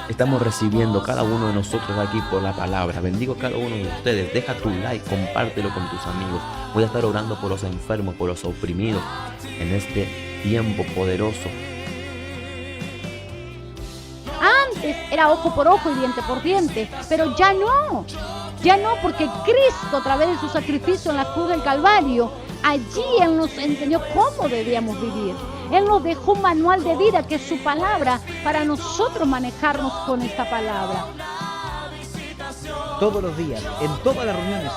estamos recibiendo cada uno de nosotros aquí por la palabra. Bendigo a cada uno de ustedes. Deja tu like, compártelo con tus amigos. Voy a estar orando por los enfermos, por los oprimidos en este tiempo poderoso. Antes era ojo por ojo y diente por diente, pero ya no. Ya no, porque Cristo, a través de su sacrificio en la cruz del Calvario, allí Él nos enseñó cómo debíamos vivir. Él nos dejó un manual de vida, que es su palabra, para nosotros manejarnos con esta palabra. Todos los días, en todas las reuniones,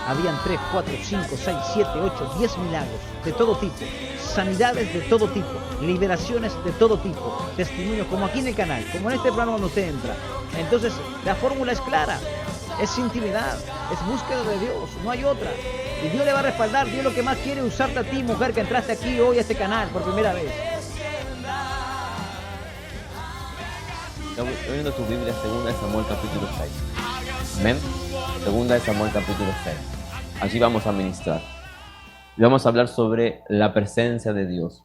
habían 3, 4, 5, 6, 7, 8, 10 milagros de todo tipo, sanidades de todo tipo, liberaciones de todo tipo, testimonios como aquí en el canal, como en este programa cuando usted entra. Entonces, la fórmula es clara, es intimidad, es búsqueda de Dios, no hay otra. Y Dios le va a respaldar. Dios lo que más quiere es usarte a ti, mujer, que entraste aquí hoy a este canal por primera vez. Estoy viendo tu Biblia, 2 Samuel capítulo 6. Amén. 2 Samuel capítulo 6. Allí vamos a ministrar. Y vamos a hablar sobre la presencia de Dios.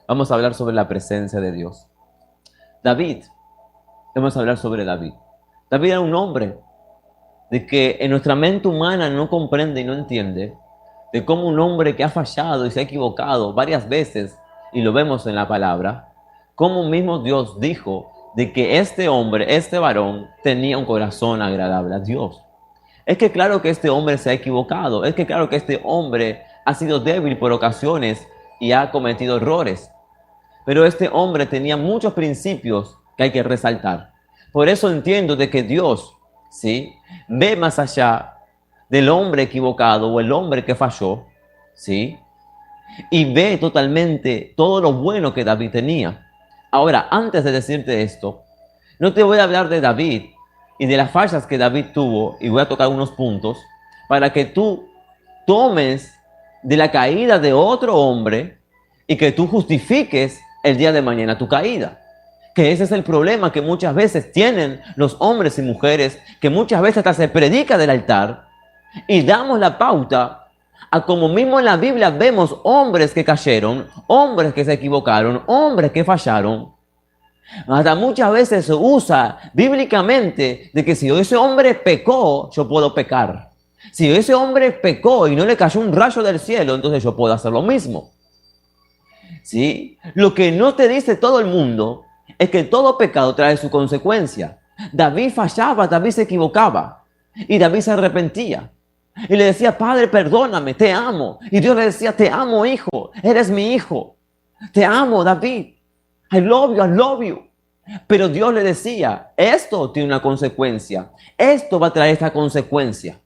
Vamos a hablar sobre la presencia de Dios. David. Vamos a hablar sobre David. David era un hombre de que en nuestra mente humana no comprende y no entiende de cómo un hombre que ha fallado y se ha equivocado varias veces, y lo vemos en la palabra, cómo mismo Dios dijo de que este hombre, este varón, tenía un corazón agradable a Dios. Es que claro que este hombre se ha equivocado, es que claro que este hombre ha sido débil por ocasiones y ha cometido errores, pero este hombre tenía muchos principios que hay que resaltar. Por eso entiendo de que Dios, ¿sí?, ve más allá del hombre equivocado o el hombre que falló, ¿sí?, y ve totalmente todo lo bueno que David tenía. Ahora, antes de decirte esto, no te voy a hablar de David y de las fallas que David tuvo, y voy a tocar unos puntos para que tú tomes de la caída de otro hombre y que tú justifiques el día de mañana tu caída. Que ese es el problema que muchas veces tienen los hombres y mujeres, que muchas veces hasta se predica del altar y damos la pauta a como mismo en la Biblia vemos hombres que cayeron, hombres que se equivocaron, hombres que fallaron. Hasta muchas veces se usa bíblicamente de que si ese hombre pecó, yo puedo pecar. Si ese hombre pecó y no le cayó un rayo del cielo, entonces yo puedo hacer lo mismo. ¿Sí? Lo que no te dice todo el mundo es que todo pecado trae su consecuencia. David fallaba, David se equivocaba y David se arrepentía. Y le decía, Padre, perdóname, te amo. Y Dios le decía, te amo, hijo, eres mi hijo. Te amo, David. I love you, I love you. Pero Dios le decía, esto tiene una consecuencia. Esto va a traer esta consecuencia.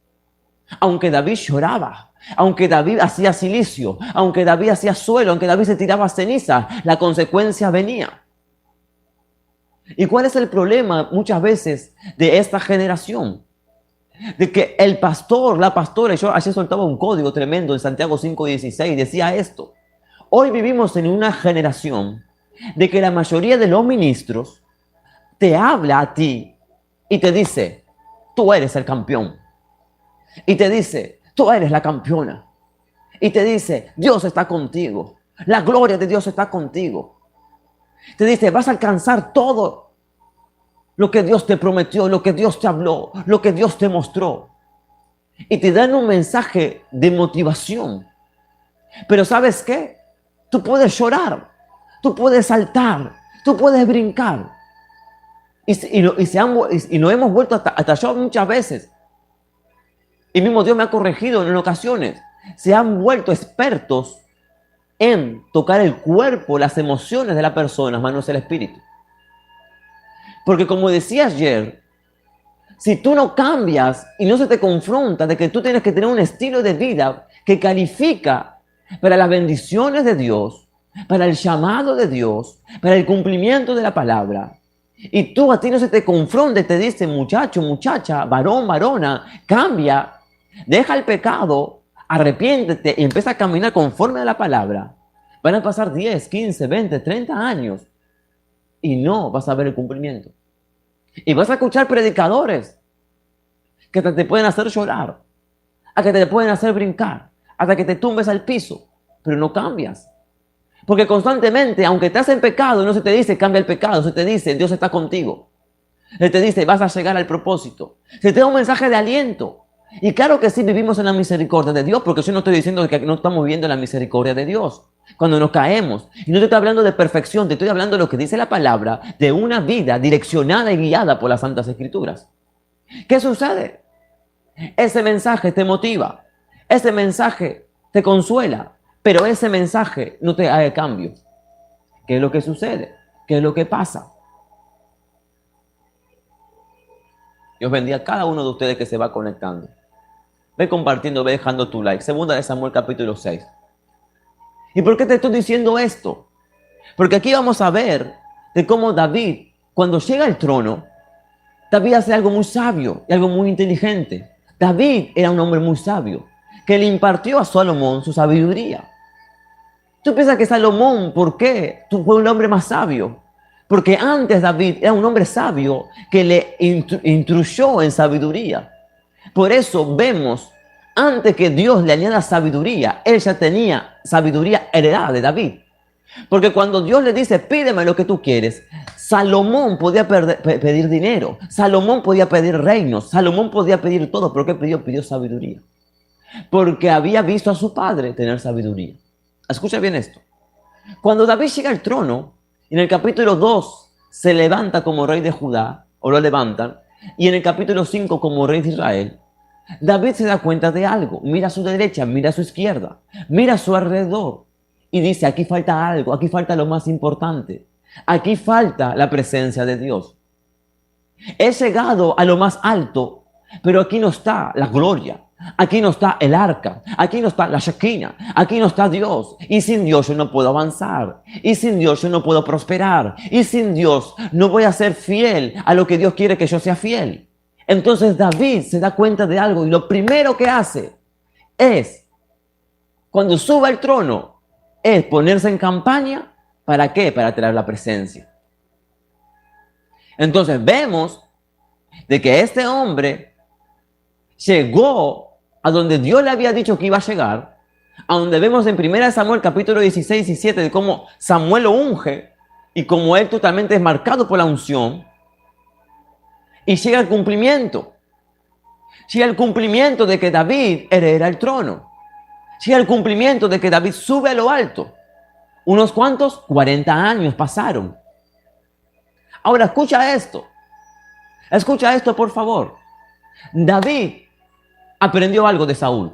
Aunque David lloraba, aunque David hacía silicio, aunque David hacía suelo, aunque David se tiraba ceniza, la consecuencia venía. ¿Y cuál es el problema muchas veces de esta generación? De que el pastor, la pastora, yo ayer soltaba un código tremendo en Santiago 5:16, decía esto: hoy vivimos en una generación de que la mayoría de los ministros te habla a ti y te dice, tú eres el campeón. Y te dice, tú eres la campeona. Y te dice, Dios está contigo. La gloria de Dios está contigo. Te dice, vas a alcanzar todo lo que Dios te prometió, lo que Dios te habló, lo que Dios te mostró. Y te dan un mensaje de motivación. Pero ¿sabes qué? Tú puedes llorar, tú puedes saltar, tú puedes brincar. Y nos hemos vuelto hasta yo muchas veces. Y mismo Dios me ha corregido en ocasiones. Se han vuelto expertos en tocar el cuerpo, las emociones de la persona, más no es el espíritu. Porque como decía ayer, si tú no cambias y no se te confronta de que tú tienes que tener un estilo de vida que califica para las bendiciones de Dios, para el llamado de Dios, para el cumplimiento de la palabra, y tú a ti no se te confronta y te dice, muchacho, muchacha, varón, varona, cambia, deja el pecado, arrepiéntete y empieza a caminar conforme a la palabra, van a pasar 10, 15, 20, 30 años y no vas a ver el cumplimiento. Y vas a escuchar predicadores que hasta te pueden hacer llorar, a que te pueden hacer brincar, hasta que te tumbes al piso, pero no cambias. Porque constantemente, aunque estás en pecado, no se te dice cambia el pecado, se te dice Dios está contigo. Se te dice vas a llegar al propósito. Se te da un mensaje de aliento. Y claro que sí vivimos en la misericordia de Dios, porque yo no estoy diciendo que no estamos viviendo en la misericordia de Dios cuando nos caemos. Y no te estoy hablando de perfección, te estoy hablando de lo que dice la palabra, de una vida direccionada y guiada por las Santas Escrituras. ¿Qué sucede? Ese mensaje te motiva, ese mensaje te consuela, pero ese mensaje no te hace cambio. ¿Qué es lo que sucede? ¿Qué es lo que pasa? Dios bendiga a cada uno de ustedes que se va conectando. Ve compartiendo, ve dejando tu like. Segunda de Samuel capítulo 6. ¿Y por qué te estoy diciendo esto? Porque aquí vamos a ver de cómo David, cuando llega al trono, David hace algo muy sabio y algo muy inteligente. David era un hombre muy sabio, que le impartió a Salomón su sabiduría. ¿Tú piensas que Salomón, por qué? Fue un hombre más sabio. Porque antes David era un hombre sabio que le instruyó en sabiduría. Por eso vemos, antes que Dios le añada sabiduría, él ya tenía sabiduría heredada de David. Porque cuando Dios le dice, pídeme lo que tú quieres, Salomón podía pedir dinero, Salomón podía pedir reinos, Salomón podía pedir todo, pero ¿qué pidió? Pidió sabiduría. Porque había visto a su padre tener sabiduría. Escucha bien esto. Cuando David llega al trono, en el capítulo 2 se levanta como rey de Judá, o lo levantan, y en el capítulo 5 como rey de Israel, David se da cuenta de algo. Mira a su derecha, mira a su izquierda, mira a su alrededor. Y dice, aquí falta algo, aquí falta lo más importante. Aquí falta la presencia de Dios. He llegado a lo más alto, pero aquí no está la gloria. Aquí no está el arca, aquí no está la Shekinah, aquí no está Dios. Y sin Dios yo no puedo avanzar. Y sin Dios yo no puedo prosperar. Y sin Dios no voy a ser fiel a lo que Dios quiere que yo sea fiel. Entonces David se da cuenta de algo y lo primero que hace es, cuando sube al trono, es ponerse en campaña. ¿Para qué? Para traer la presencia. Entonces vemos de que este hombre llegó a donde Dios le había dicho que iba a llegar, a donde vemos en 1 Samuel capítulo 16 y 7 de cómo Samuel lo unge y cómo él totalmente es marcado por la unción, y llega al cumplimiento. Llega el cumplimiento de que David hereda el trono. Llega el cumplimiento de que David sube a lo alto. ¿Unos cuantos? 40 años pasaron. Ahora escucha esto. Escucha esto, por favor. David aprendió algo de Saúl.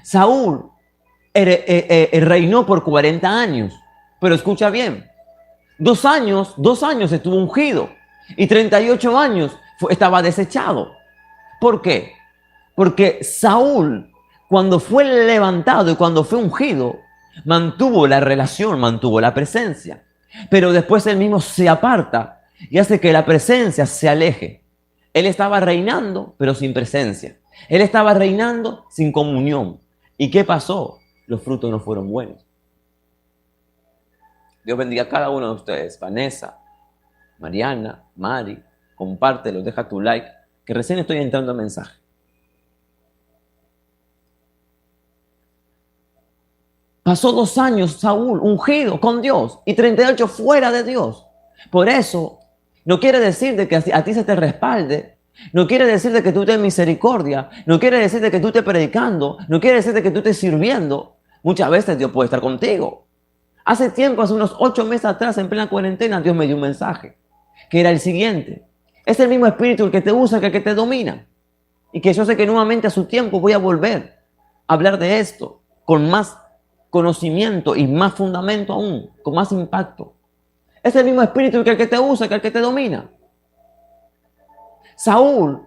Saúl reinó por 40 años. Pero escucha bien. 2 años estuvo ungido. Y 38 años estaba desechado. ¿Por qué? Porque Saúl, cuando fue levantado y cuando fue ungido, mantuvo la relación, mantuvo la presencia. Pero después él mismo se aparta y hace que la presencia se aleje. Él estaba reinando, pero sin presencia. Él estaba reinando sin comunión. ¿Y qué pasó? Los frutos no fueron buenos. Dios bendiga a cada uno de ustedes. Vanessa, Mariana, Mari, compártelo, deja tu like, que recién estoy entrando a mensaje. Pasó 2 años Saúl ungido con Dios y 38 fuera de Dios. Por eso, no quiere decir de que a ti se te respalde, no quiere decir de que tú estés en misericordia, no quiere decir de que tú estés predicando, no quiere decir de que tú estés sirviendo. Muchas veces Dios puede estar contigo. Hace tiempo, hace unos 8 meses atrás, en plena cuarentena, Dios me dio un mensaje, que era el siguiente. Es el mismo espíritu el que te usa que el que te domina. Y que yo sé que nuevamente a su tiempo voy a volver a hablar de esto con más conocimiento y más fundamento aún, con más impacto. Es el mismo espíritu que el que te usa, que el que te domina. Saúl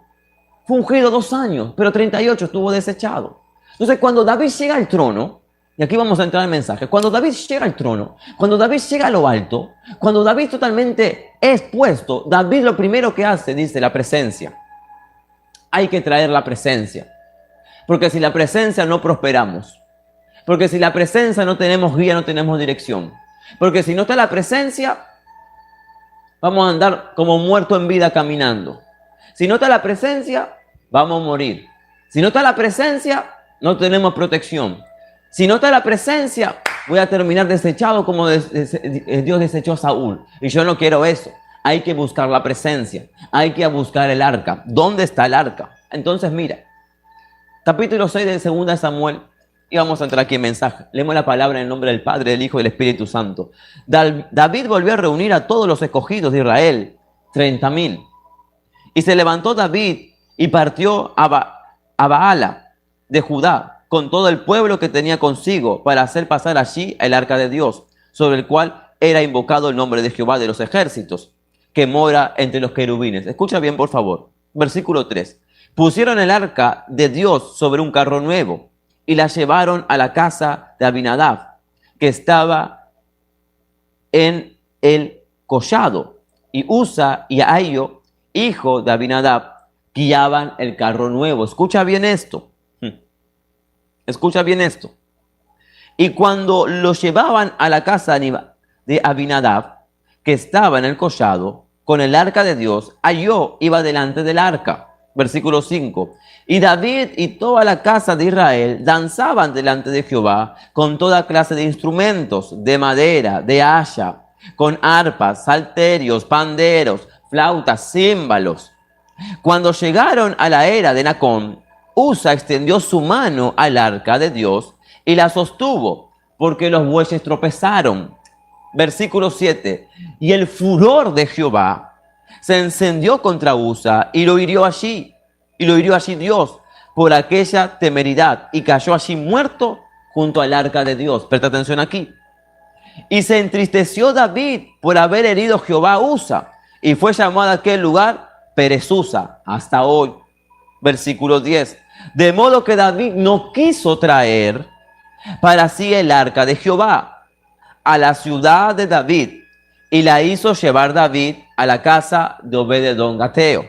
fue ungido 2 años, pero 38 estuvo desechado. Entonces, cuando David llega al trono, y aquí vamos a entrar al mensaje, cuando David llega al trono, cuando David llega a lo alto, cuando David totalmente es puesto, David lo primero que hace, dice, la presencia. Hay que traer la presencia. Porque sin la presencia no prosperamos. Porque sin la presencia no tenemos guía, no tenemos dirección. Porque si no está la presencia, vamos a andar como muertos en vida caminando. Si no está la presencia, vamos a morir. Si no está la presencia, no tenemos protección. Si no está la presencia, voy a terminar desechado como Dios desechó a Saúl. Y yo no quiero eso. Hay que buscar la presencia. Hay que buscar el arca. ¿Dónde está el arca? Entonces mira, capítulo 6 de 2 Samuel. Y vamos a entrar aquí en mensaje. Leemos la palabra en el nombre del Padre, del Hijo y del Espíritu Santo. David volvió a reunir a todos los escogidos de Israel, 30,000. Y se levantó David y partió a Baala de Judá con todo el pueblo que tenía consigo para hacer pasar allí el arca de Dios, sobre el cual era invocado el nombre de Jehová de los ejércitos, que mora entre los querubines. Escucha bien, por favor. Versículo 3. Pusieron el arca de Dios sobre un carro nuevo y la llevaron a la casa de Abinadab, que estaba en el collado. Y Usa y Ahio, hijo de Abinadab, guiaban el carro nuevo. Escucha bien esto. Escucha bien esto. Y cuando lo llevaban a la casa de Abinadab, que estaba en el collado, con el arca de Dios, Ahio iba delante del arca. Versículo 5. Y David y toda la casa de Israel danzaban delante de Jehová con toda clase de instrumentos de madera, de haya, con arpas, salterios, panderos, flautas, címbalos. Cuando llegaron a la era de Nacón, Usa extendió su mano al arca de Dios y la sostuvo, porque los bueyes tropezaron. Versículo 7. Y el furor de Jehová se encendió contra Usa y lo hirió allí. Y lo hirió allí Dios por aquella temeridad y cayó allí muerto junto al arca de Dios. Presta atención aquí. Y se entristeció David por haber herido Jehová a Usa y fue llamado a aquel lugar Perezusa hasta hoy. Versículo 10. De modo que David no quiso traer para sí el arca de Jehová a la ciudad de David y la hizo llevar David a la casa de Obed-edom Gateo.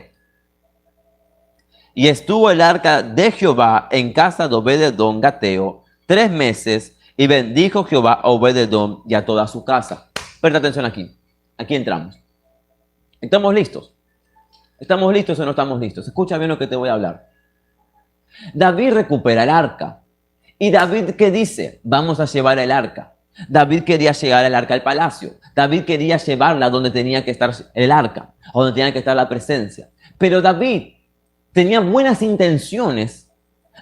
Y estuvo el arca de Jehová en casa de Obed-edom Gateo 3 meses y bendijo Jehová a Obed-edom y a toda su casa. Presta atención aquí. Aquí entramos. ¿Estamos listos? ¿Estamos listos o no estamos listos? Escucha bien lo que te voy a hablar. David recupera el arca. ¿Y David qué dice? Vamos a llevar el arca. David quería llegar el arca al palacio. David quería llevarla donde tenía que estar el arca, donde tenía que estar la presencia. Pero David tenía buenas intenciones,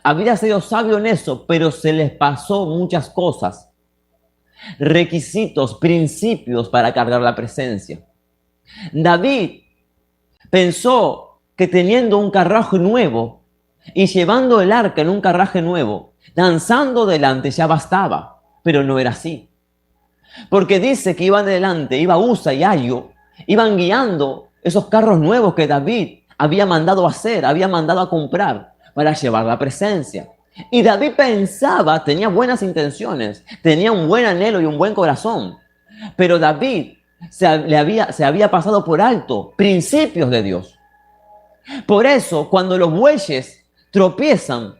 había sido sabio en eso, pero se les pasó muchas cosas, requisitos, principios para cargar la presencia. David pensó que teniendo un carruaje nuevo y llevando el arca en un carruaje nuevo, danzando delante ya bastaba, pero no era así. Porque dice que iban delante, iba Usa y Ahio, iban guiando esos carros nuevos que David había mandado a hacer, había mandado a comprar para llevar la presencia. Y David pensaba, tenía buenas intenciones, tenía un buen anhelo y un buen corazón. Pero David se había pasado por alto principios de Dios. Por eso, cuando los bueyes tropiezan,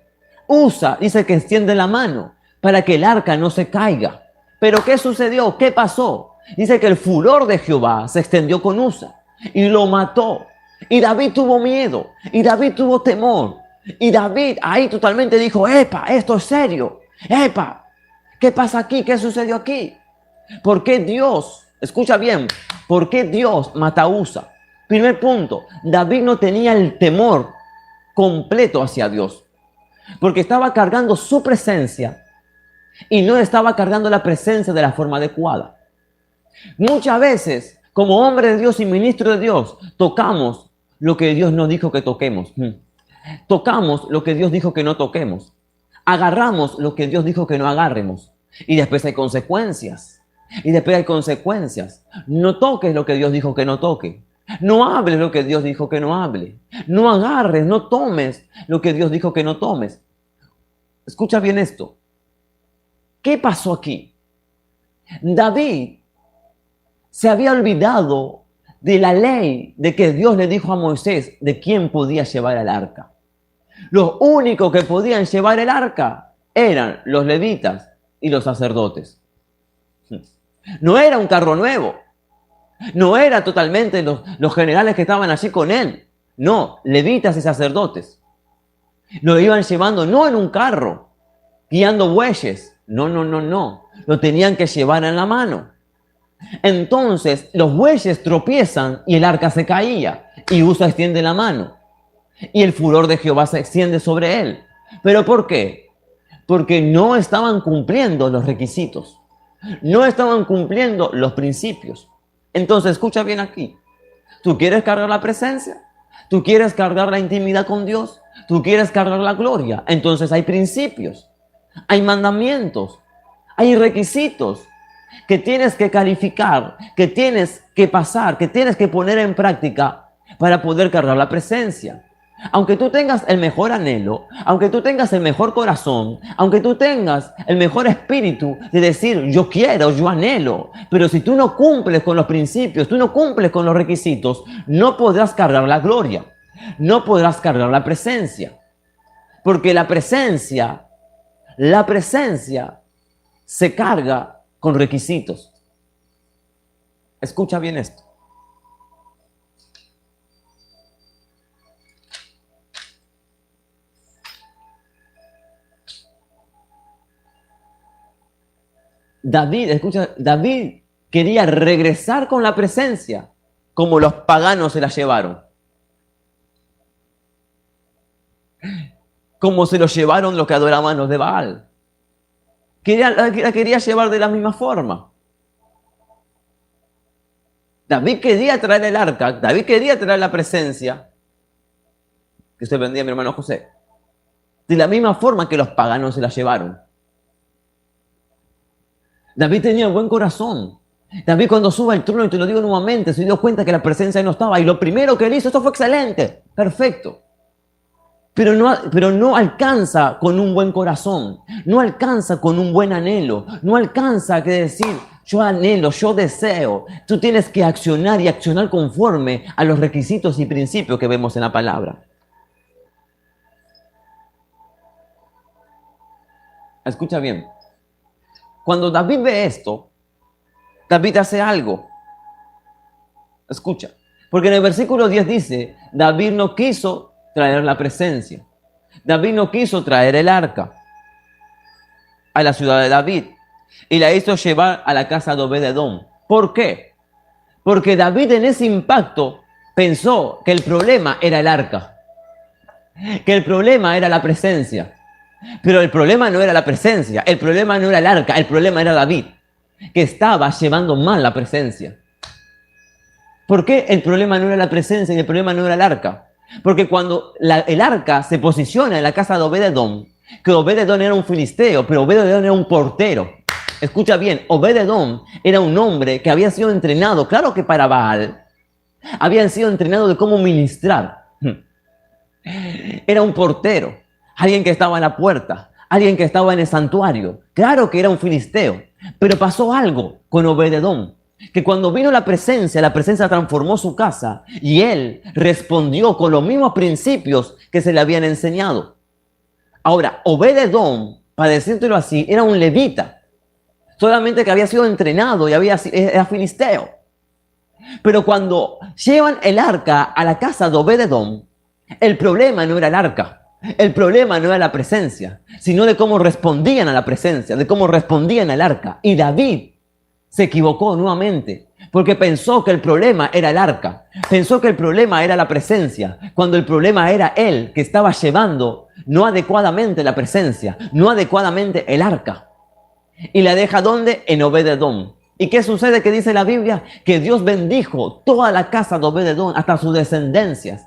Usa dice que extiende la mano para que el arca no se caiga. Pero ¿qué sucedió? ¿Qué pasó? Dice que el furor de Jehová se extendió con Usa y lo mató. Y David tuvo miedo, y David tuvo temor. Y David ahí totalmente dijo, ¡epa, esto es serio! ¡Epa! ¿Qué pasa aquí? ¿Qué sucedió aquí? ¿Por qué Dios, escucha bien, por qué Dios mata a Usa? Primer punto, David no tenía el temor completo hacia Dios, porque estaba cargando su presencia y no estaba cargando la presencia de la forma adecuada. Muchas veces, como hombre de Dios y ministro de Dios, tocamos lo que Dios nos dijo que toquemos. Tocamos lo que Dios dijo que no toquemos. Agarramos lo que Dios dijo que no agarremos. Y después hay consecuencias. Y después hay consecuencias. No toques lo que Dios dijo que no toque. No hables lo que Dios dijo que no hable. No agarres, no tomes lo que Dios dijo que no tomes. Escucha bien esto. ¿Qué pasó aquí? David se había olvidado de la ley de que Dios le dijo a Moisés de quién podía llevar el arca. Los únicos que podían llevar el arca eran los levitas y los sacerdotes. No era un carro nuevo. No era totalmente los generales que estaban allí con él. No, levitas y sacerdotes. Lo iban llevando no en un carro, guiando bueyes. No. lo tenían que llevar en la mano. Entonces los bueyes tropiezan y el arca se caía, y Usa extiende la mano, y el furor de Jehová se extiende sobre él. ¿Pero por qué? Porque no estaban cumpliendo los requisitos, no estaban cumpliendo los principios. Entonces, escucha bien aquí. ¿Tú quieres cargar la presencia? ¿Tú quieres cargar la intimidad con Dios? ¿Tú quieres cargar la gloria? Entonces hay principios, hay mandamientos, hay requisitos que tienes que calificar, que tienes que pasar, que tienes que poner en práctica para poder cargar la presencia. Aunque tú tengas el mejor anhelo, aunque tú tengas el mejor corazón, aunque tú tengas el mejor espíritu de decir yo quiero, yo anhelo, pero si tú no cumples con los principios, tú no cumples con los requisitos, no podrás cargar la gloria, no podrás cargar la presencia, porque la presencia se carga con requisitos. Escucha bien esto. David quería regresar con la presencia, como los paganos se la llevaron. Como se lo llevaron los que adoraban los de Baal. La quería llevar de la misma forma. David quería traer el arca, David quería traer la presencia, que usted vendía a mi hermano José, de la misma forma que los paganos se la llevaron. David tenía buen corazón. David, cuando sube al trono, y te lo digo nuevamente, se dio cuenta que la presencia no estaba, y lo primero que él hizo, esto fue excelente, perfecto. Pero no alcanza con un buen corazón, no alcanza con un buen anhelo, no alcanza que decir, yo anhelo, yo deseo. Tú tienes que accionar y accionar conforme a los requisitos y principios que vemos en la palabra. Escucha bien. Cuando David ve esto, David hace algo. Escucha. Porque en el versículo 10 dice, David no quiso traer la presencia. David no quiso traer el arca a la ciudad de David y la hizo llevar a la casa de Obed-edom. ¿Por qué? Porque David en ese impacto pensó que el problema era el arca, que el problema era la presencia. Pero el problema no era la presencia, el problema no era el arca, el problema era David, que estaba llevando mal la presencia. ¿Por qué el problema no era la presencia y el problema no era el arca? Porque cuando el arca se posiciona en la casa de Obed-edom, que Obed-edom era un filisteo, pero Obed-edom era un portero. Escucha bien, Obed-edom era un hombre que había sido entrenado, claro que para Baal, habían sido entrenados de cómo ministrar. Era un portero, alguien que estaba en la puerta, alguien que estaba en el santuario. Claro que era un filisteo, pero pasó algo con Obed-edom, que cuando vino la presencia transformó su casa y él respondió con los mismos principios que se le habían enseñado. Ahora, Obed-edom, para decírtelo así, era un levita, solamente que había sido entrenado y era filisteo. Pero cuando llevan el arca a la casa de Obed-edom, el problema no era el arca. El problema no era la presencia, sino de cómo respondían a la presencia, de cómo respondían al arca. Y David se equivocó nuevamente, porque pensó que el problema era el arca, pensó que el problema era la presencia, cuando el problema era él, que estaba llevando no adecuadamente la presencia, no adecuadamente el arca. Y la deja ¿dónde? En Obed-edom. ¿Y qué sucede? Que dice la Biblia que Dios bendijo toda la casa de Obed-edom, hasta sus descendencias.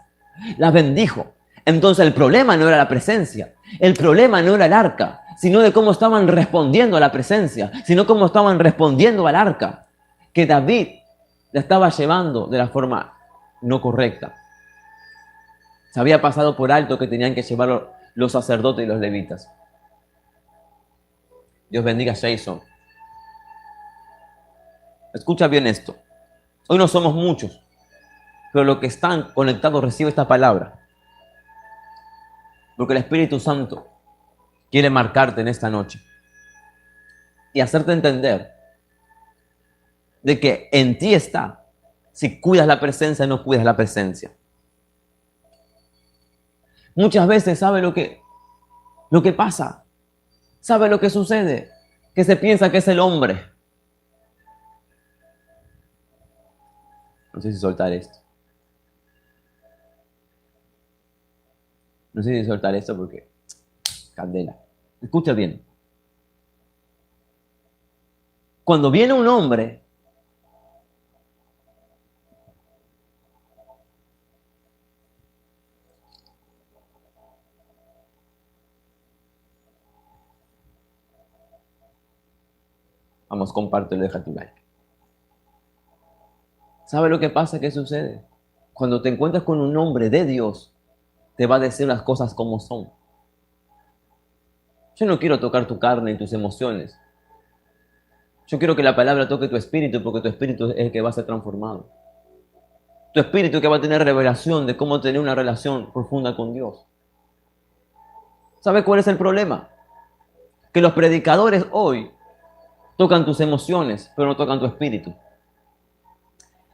La bendijo. Entonces el problema no era la presencia, el problema no era el arca, sino de cómo estaban respondiendo a la presencia, sino cómo estaban respondiendo al arca, que David la estaba llevando de la forma no correcta. Se había pasado por alto que tenían que llevarlo los sacerdotes y los levitas. Dios bendiga a Jason. Escucha bien esto. Hoy no somos muchos, pero los que están conectados reciben esta palabra. Porque el Espíritu Santo quiere marcarte en esta noche y hacerte entender de que en ti está si cuidas la presencia o no cuidas la presencia. Muchas veces, ¿sabe lo que pasa? ¿Sabe lo que sucede? que se piensa que es el hombre. No sé si soltar esto. No sé si soltar esto porque... Candela. Escucha bien. Cuando viene un hombre... Vamos, compártelo, deja tu like. ¿Sabe lo que pasa? ¿Qué sucede? Cuando te encuentras con un hombre de Dios, te va a decir las cosas como son. Yo no quiero tocar tu carne y tus emociones. Yo quiero que la palabra toque tu espíritu, porque tu espíritu es el que va a ser transformado. Tu espíritu que va a tener revelación de cómo tener una relación profunda con Dios. ¿Sabe cuál es el problema? Que los predicadores hoy tocan tus emociones, pero no tocan tu espíritu.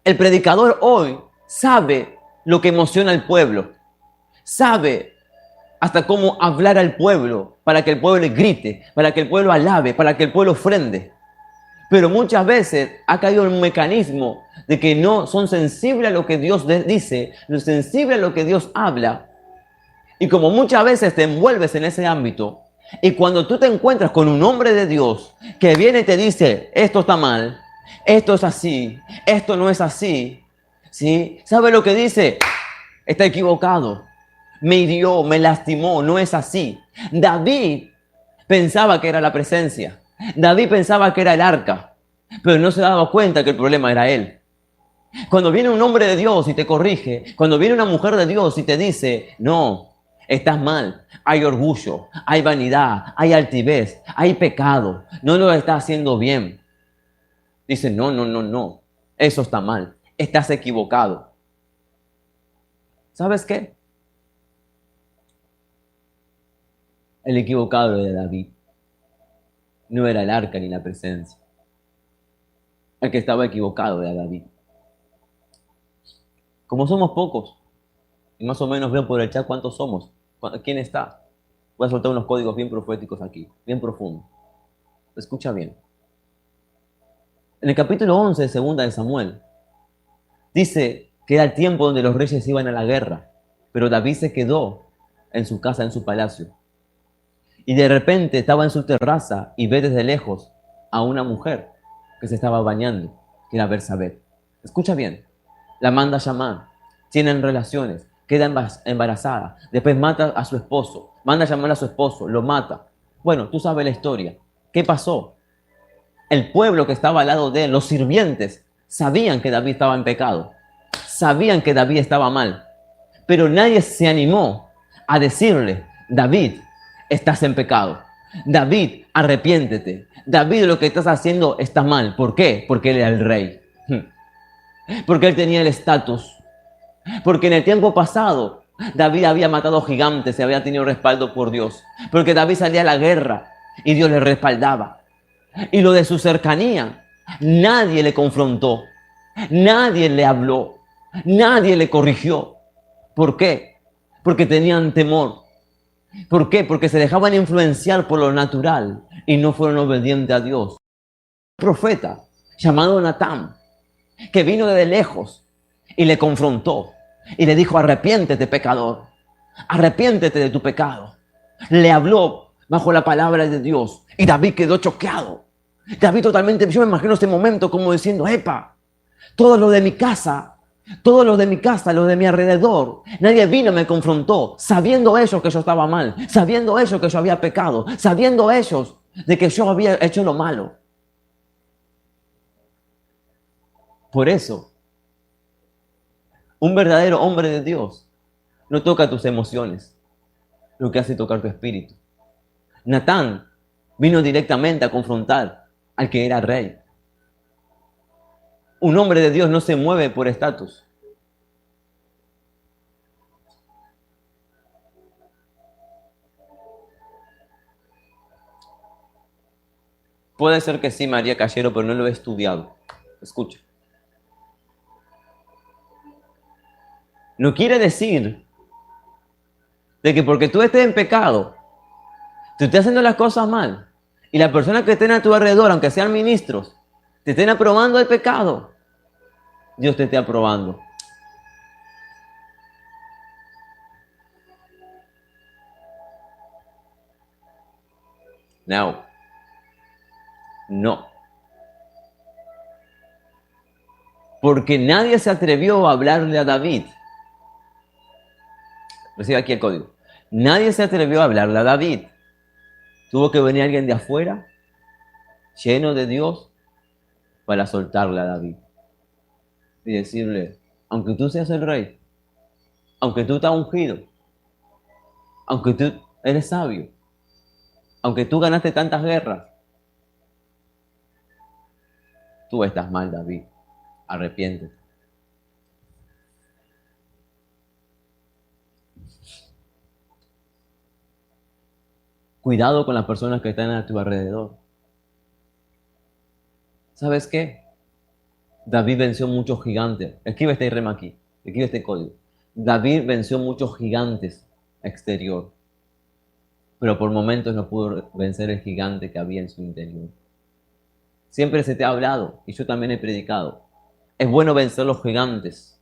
El predicador hoy sabe lo que emociona al pueblo. Sabe hasta cómo hablar al pueblo para que el pueblo grite, para que el pueblo alabe, para que el pueblo ofrende. Pero muchas veces ha caído en un mecanismo de que no son sensibles a lo que Dios dice, no sensibles a lo que Dios habla. Y como muchas veces te envuelves en ese ámbito, y cuando tú te encuentras con un hombre de Dios que viene y te dice, esto está mal, esto es así, esto no es así, ¿sí? ¿Sabe lo que dice? Está equivocado, me hirió, me lastimó, no es así. David pensaba que era la presencia, David pensaba que era el arca, pero no se daba cuenta que el problema era él. Cuando viene un hombre de Dios y te corrige, cuando viene una mujer de Dios y te dice, no, estás mal, hay orgullo, hay vanidad, hay altivez, hay pecado, no lo estás haciendo bien. Dice, no, eso está mal, estás equivocado. ¿Sabes qué? El equivocado era David. No era el arca ni la presencia. El que estaba equivocado era David. Como somos pocos, y más o menos veo por el chat cuántos somos, quién está. Voy a soltar unos códigos bien proféticos aquí, bien profundos. Escucha bien. En el capítulo 11 de Segunda de Samuel, dice que era el tiempo donde los reyes iban a la guerra, pero David se quedó en su casa, en su palacio. Y de repente estaba en su terraza y ve desde lejos a una mujer que se estaba bañando, que era Betsabé. Escucha bien. La manda a llamar, tienen relaciones, queda embarazada, después mata a su esposo, manda a llamar a su esposo, lo mata. Bueno, tú sabes la historia. ¿Qué pasó? El pueblo que estaba al lado de él, los sirvientes, sabían que David estaba en pecado, sabían que David estaba mal, pero nadie se animó a decirle, David, estás en pecado. David, arrepiéntete. David, lo que estás haciendo está mal. ¿Por qué? Porque él era el rey. Porque él tenía el estatus. Porque en el tiempo pasado David había matado gigantes y había tenido respaldo por Dios. Porque David salía a la guerra y Dios le respaldaba. Y lo de su cercanía, nadie le confrontó, nadie le habló, nadie le corrigió. ¿Por qué? Porque tenían temor. ¿Por qué? Porque se dejaban influenciar por lo natural y no fueron obedientes a Dios. Un profeta llamado Natán, que vino desde lejos y le confrontó y le dijo, arrepiéntete, pecador, arrepiéntete de tu pecado. Le habló bajo la palabra de Dios y David quedó choqueado. David totalmente, yo me imagino este momento como diciendo, epa, todo lo de mi casa, los de mi alrededor, nadie vino y me confrontó, sabiendo ellos que yo estaba mal, sabiendo ellos que yo había pecado, sabiendo ellos de que yo había hecho lo malo. Por eso, un verdadero hombre de Dios no toca tus emociones, lo que hace tocar tu espíritu. Natán vino directamente a confrontar al que era rey. Un hombre de Dios no se mueve por estatus. Puede ser que sí, María Callero, pero no lo he estudiado. Escucha. No quiere decir de que porque tú estés en pecado, tú estés haciendo las cosas mal y las personas que estén a tu alrededor, aunque sean ministros, te estén aprobando el pecado, Dios te esté aprobando. No. Porque nadie se atrevió a hablarle a David. Recibe aquí el código. Nadie se atrevió a hablarle a David. Tuvo que venir alguien de afuera, lleno de Dios, para soltarle a David. Y decirle, aunque tú seas el rey, aunque tú estás ungido, aunque tú eres sabio, aunque tú ganaste tantas guerras, tú estás mal, David. Arrepiéntete. Cuidado con las personas que están a tu alrededor. ¿Sabes qué? David venció muchos gigantes. Escribe este rema aquí. Escribe este código. David venció muchos gigantes exterior, pero por momentos no pudo vencer el gigante que había en su interior. Siempre se te ha hablado, y yo también he predicado, es bueno vencer los gigantes.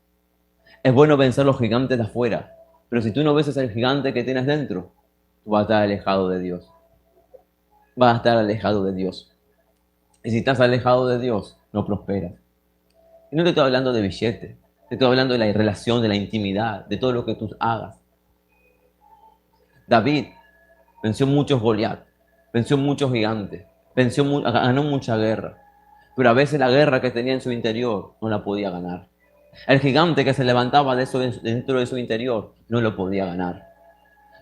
Es bueno vencer los gigantes de afuera. Pero si tú no vences el gigante que tienes dentro, tú vas a estar alejado de Dios. Vas a estar alejado de Dios. Y si estás alejado de Dios, no prosperas. Y no te estoy hablando de billetes. Te estoy hablando de la relación, de la intimidad, de todo lo que tú hagas. David venció muchos Goliat. Venció muchos gigantes. Ganó mucha guerra. Pero a veces la guerra que tenía en su interior no la podía ganar. El gigante que se levantaba dentro de su interior no lo podía ganar.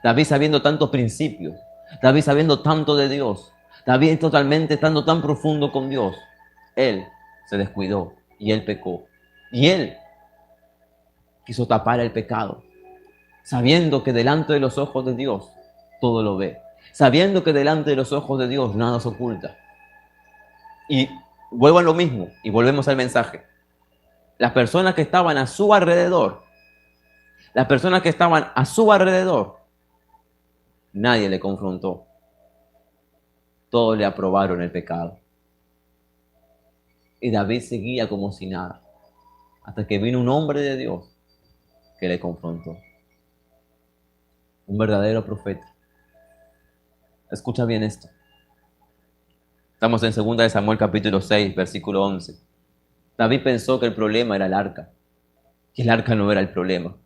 David sabiendo tantos principios, David sabiendo tanto de Dios, David totalmente estando tan profundo con Dios, él se descuidó y él pecó. Y él quiso tapar el pecado, sabiendo que delante de los ojos de Dios todo lo ve, sabiendo que delante de los ojos de Dios nada se oculta. Y vuelvo a lo mismo y volvemos al mensaje. Las personas que estaban a su alrededor, nadie le confrontó. Todos le aprobaron el pecado. Y David seguía como si nada, hasta que vino un hombre de Dios que le confrontó. Un verdadero profeta. Escucha bien esto. Estamos en 2 de Samuel capítulo 6, versículo 11. David pensó que el problema era el arca. Y el arca no era el problema.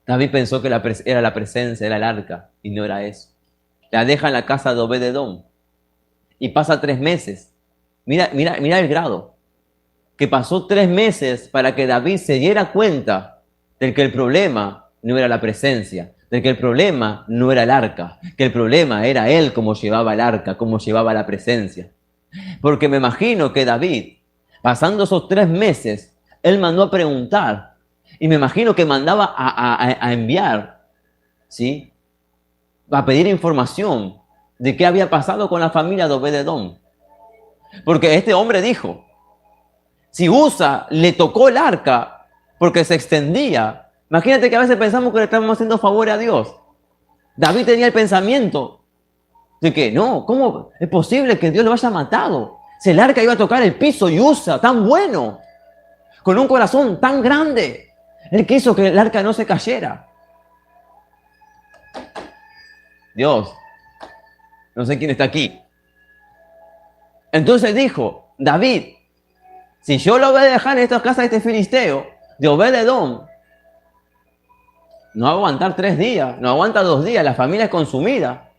David pensó que era la presencia, era el arca. Y no era eso. La deja en la casa de Obed-edom. Y pasa 3 meses. Mira el grado. Que pasó 3 meses para que David se diera cuenta de que el problema no era la presencia. De que el problema no era el arca, que el problema era él como llevaba el arca, como llevaba la presencia. Porque me imagino que David, pasando esos 3 meses, él mandó a preguntar, y me imagino que mandaba a enviar, ¿sí? A pedir información de qué había pasado con la familia de Obed-edom. Porque este hombre dijo, si Usa le tocó el arca porque se extendía, imagínate que a veces pensamos que le estamos haciendo favor a Dios. David tenía el pensamiento de que no, ¿cómo es posible que Dios lo haya matado? Si el arca iba a tocar el piso y Usa, tan bueno, con un corazón tan grande, él quiso que el arca no se cayera. Dios, no sé quién está aquí. Entonces dijo, David, si yo lo voy a dejar en esta casa de este filisteo, de Obed-edom, no va a aguantar 3 días, no aguanta 2 días, la familia es consumida.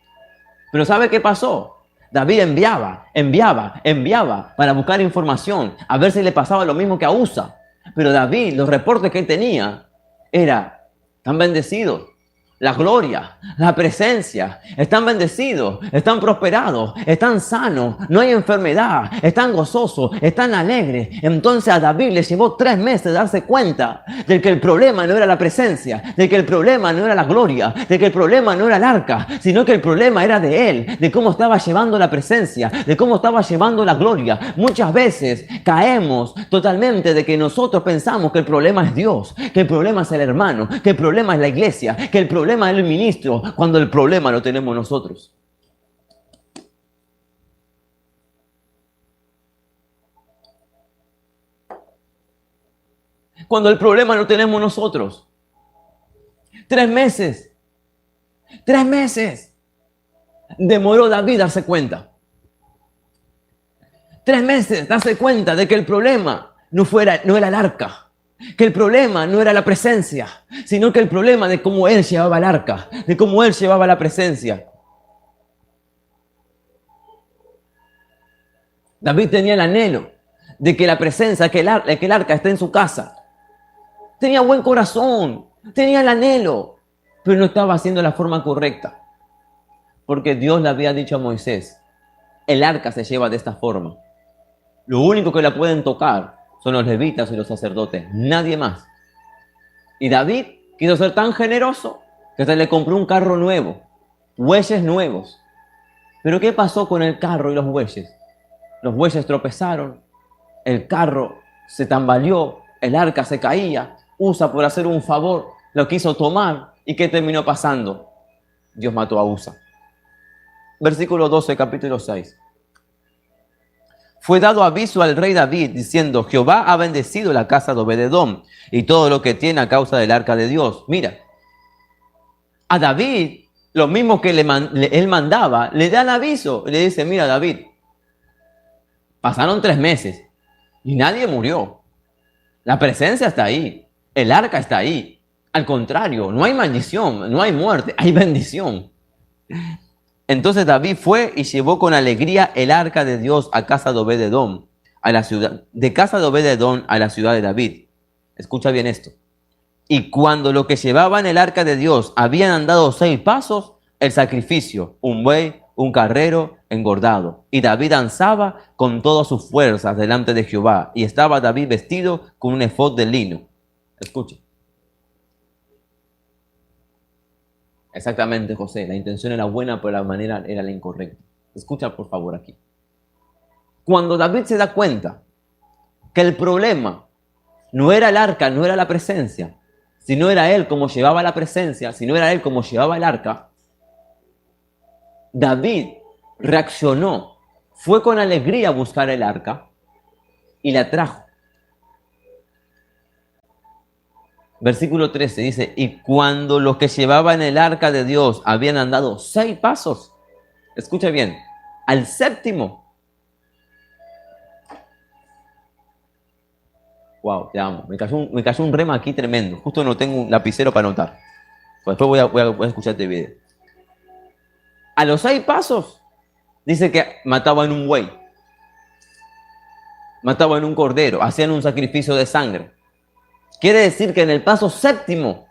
Pero ¿sabe qué pasó? David enviaba para buscar información, a ver si le pasaba lo mismo que a Usa. Pero David, los reportes que él tenía, están bendecidos. La gloria, la presencia, están bendecidos, están prosperados, están sanos, no hay enfermedad, están gozosos, están alegres. Entonces a David le llevó 3 meses darse cuenta de que el problema no era la presencia, de que el problema no era la gloria, de que el problema no era el arca, sino que el problema era de él, de cómo estaba llevando la presencia, de cómo estaba llevando la gloria. Muchas veces caemos totalmente de que nosotros pensamos que el problema es Dios, que el problema es el hermano, que el problema es la iglesia, que el problema es el ministro, cuando el problema lo tenemos nosotros. cuando el problema lo tenemos nosotros. 3 meses. 3 meses. Demoró David darse cuenta. 3 meses darse cuenta de que el problema no era el arca. Que el problema no era la presencia, sino que el problema de cómo él llevaba el arca, de cómo él llevaba la presencia. David tenía el anhelo de que la presencia, que el arca esté en su casa. Tenía buen corazón, tenía el anhelo, pero no estaba haciendo la forma correcta. Porque Dios le había dicho a Moisés, el arca se lleva de esta forma. Lo único que la pueden tocar son los levitas y los sacerdotes, nadie más. Y David quiso ser tan generoso que se le compró un carro nuevo, bueyes nuevos. Pero ¿qué pasó con el carro y los bueyes? Los bueyes tropezaron, el carro se tambaleó, el arca se caía. Usa, por hacer un favor, lo quiso tomar. ¿Y qué terminó pasando? Dios mató a Usa. Versículo 12, capítulo 6. Fue dado aviso al rey David diciendo, Jehová ha bendecido la casa de Obed-edom y todo lo que tiene a causa del arca de Dios. Mira, a David, lo mismo que él mandaba, le dan aviso. Le dice, mira David, pasaron 3 meses y nadie murió. La presencia está ahí, el arca está ahí. Al contrario, no hay maldición, no hay muerte, hay bendición. Entonces David fue y llevó con alegría el arca de Dios a casa de Obed-edom, a la ciudad, de casa de Obed-edom a la ciudad de David. Escucha bien esto. Y cuando los que llevaban el arca de Dios habían andado 6 pasos, el sacrificio, un buey, un carnero engordado. Y David danzaba con todas sus fuerzas delante de Jehová. Y estaba David vestido con un efod de lino. Escucha. Exactamente, José. La intención era buena, pero la manera era la incorrecta. Escucha, por favor, aquí. Cuando David se da cuenta que el problema no era el arca, no era la presencia, sino era él como llevaba la presencia, sino era él como llevaba el arca, David reaccionó, fue con alegría a buscar el arca y la trajo. Versículo 13 dice, y cuando los que llevaban el arca de Dios habían andado 6 pasos, escucha bien, al 7º, wow, te amo, me cayó un rema aquí tremendo, justo no tengo un lapicero para anotar, pues después voy a escuchar este video. A los 6 pasos, dice que mataban un buey, mataban un cordero, hacían un sacrificio de sangre. Quiere decir que en el paso 7º,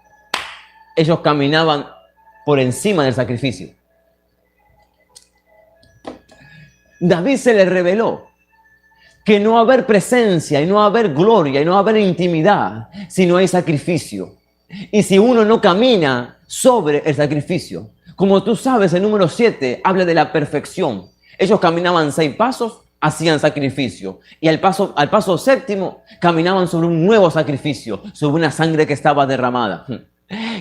ellos caminaban por encima del sacrificio. David se le reveló que no va a haber presencia y no va a haber gloria y no va a haber intimidad si no hay sacrificio. Y si uno no camina sobre el sacrificio. Como tú sabes, el número 7 habla de la perfección. Ellos caminaban 6 pasos, hacían sacrificio. Y al paso 7º, caminaban sobre un nuevo sacrificio, sobre una sangre que estaba derramada.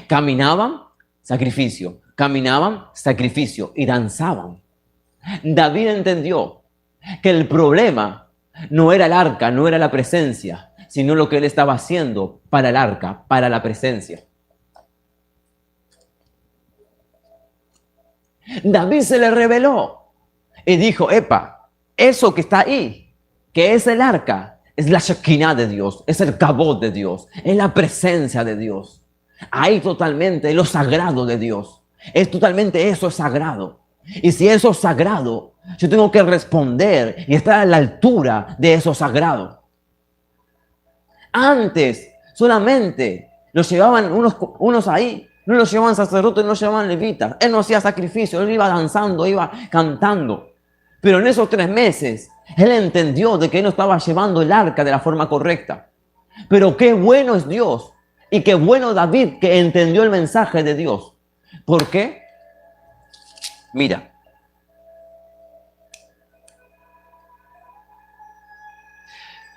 Caminaban, sacrificio. Caminaban, sacrificio. Y danzaban. David entendió que el problema no era el arca, no era la presencia, sino lo que él estaba haciendo para el arca, para la presencia. David se le reveló y dijo, epa, eso que está ahí, que es el arca, es la Shekinah de Dios, es el Kabod de Dios, es la presencia de Dios. Ahí totalmente lo sagrado de Dios. Es totalmente eso es sagrado. Y si eso es sagrado, yo tengo que responder y estar a la altura de eso sagrado. Antes solamente los llevaban unos ahí, no los llevaban sacerdotes, no los llevaban levitas. Él no hacía sacrificio, él iba danzando, iba cantando. Pero en esos 3 meses, él entendió de que él no estaba llevando el arca de la forma correcta. Pero qué bueno es Dios y qué bueno David que entendió el mensaje de Dios. ¿Por qué? Mira.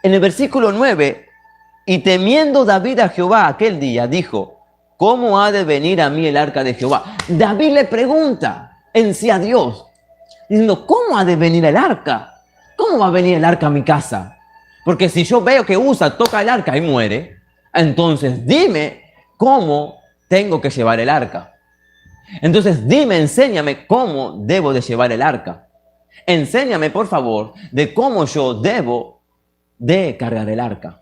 En el versículo 9, y temiendo David a Jehová aquel día, dijo, ¿cómo ha de venir a mí el arca de Jehová? David le pregunta en sí a Dios, diciendo, ¿cómo ha de venir el arca? ¿Cómo va a venir el arca a mi casa? Porque si yo veo que Usa toca el arca y muere, Entonces dime cómo tengo que llevar el arca. Entonces dime, enséñame cómo debo de llevar el arca. Enséñame, por favor, de cómo yo debo de cargar el arca.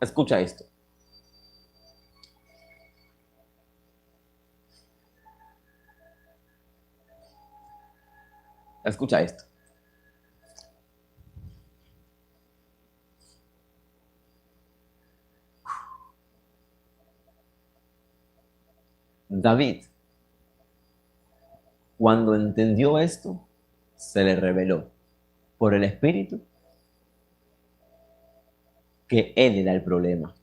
Escucha esto. Escucha esto. David, cuando entendió esto, se le reveló por el Espíritu que él era el problema,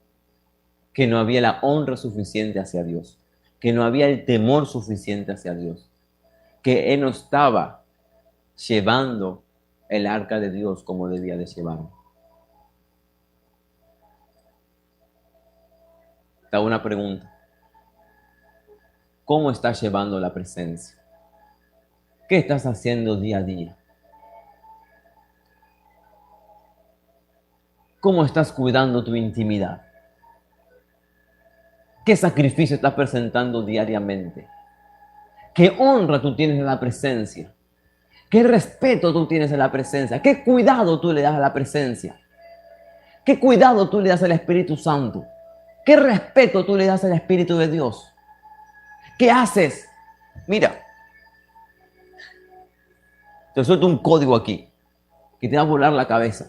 que no había la honra suficiente hacia Dios, que no había el temor suficiente hacia Dios, que él no estaba llevando el arca de Dios como debía de llevarlo. Te hago una pregunta. ¿Cómo estás llevando la presencia? ¿Qué estás haciendo día a día? ¿Cómo estás cuidando tu intimidad? ¿Qué sacrificio estás presentando diariamente? ¿Qué honra tú tienes en la presencia? ¿Qué respeto tú tienes en la presencia? ¿Qué cuidado tú le das a la presencia? ¿Qué cuidado tú le das al Espíritu Santo? ¿Qué respeto tú le das al Espíritu de Dios? ¿Qué haces? Mira, te suelto un código aquí que te va a volar la cabeza.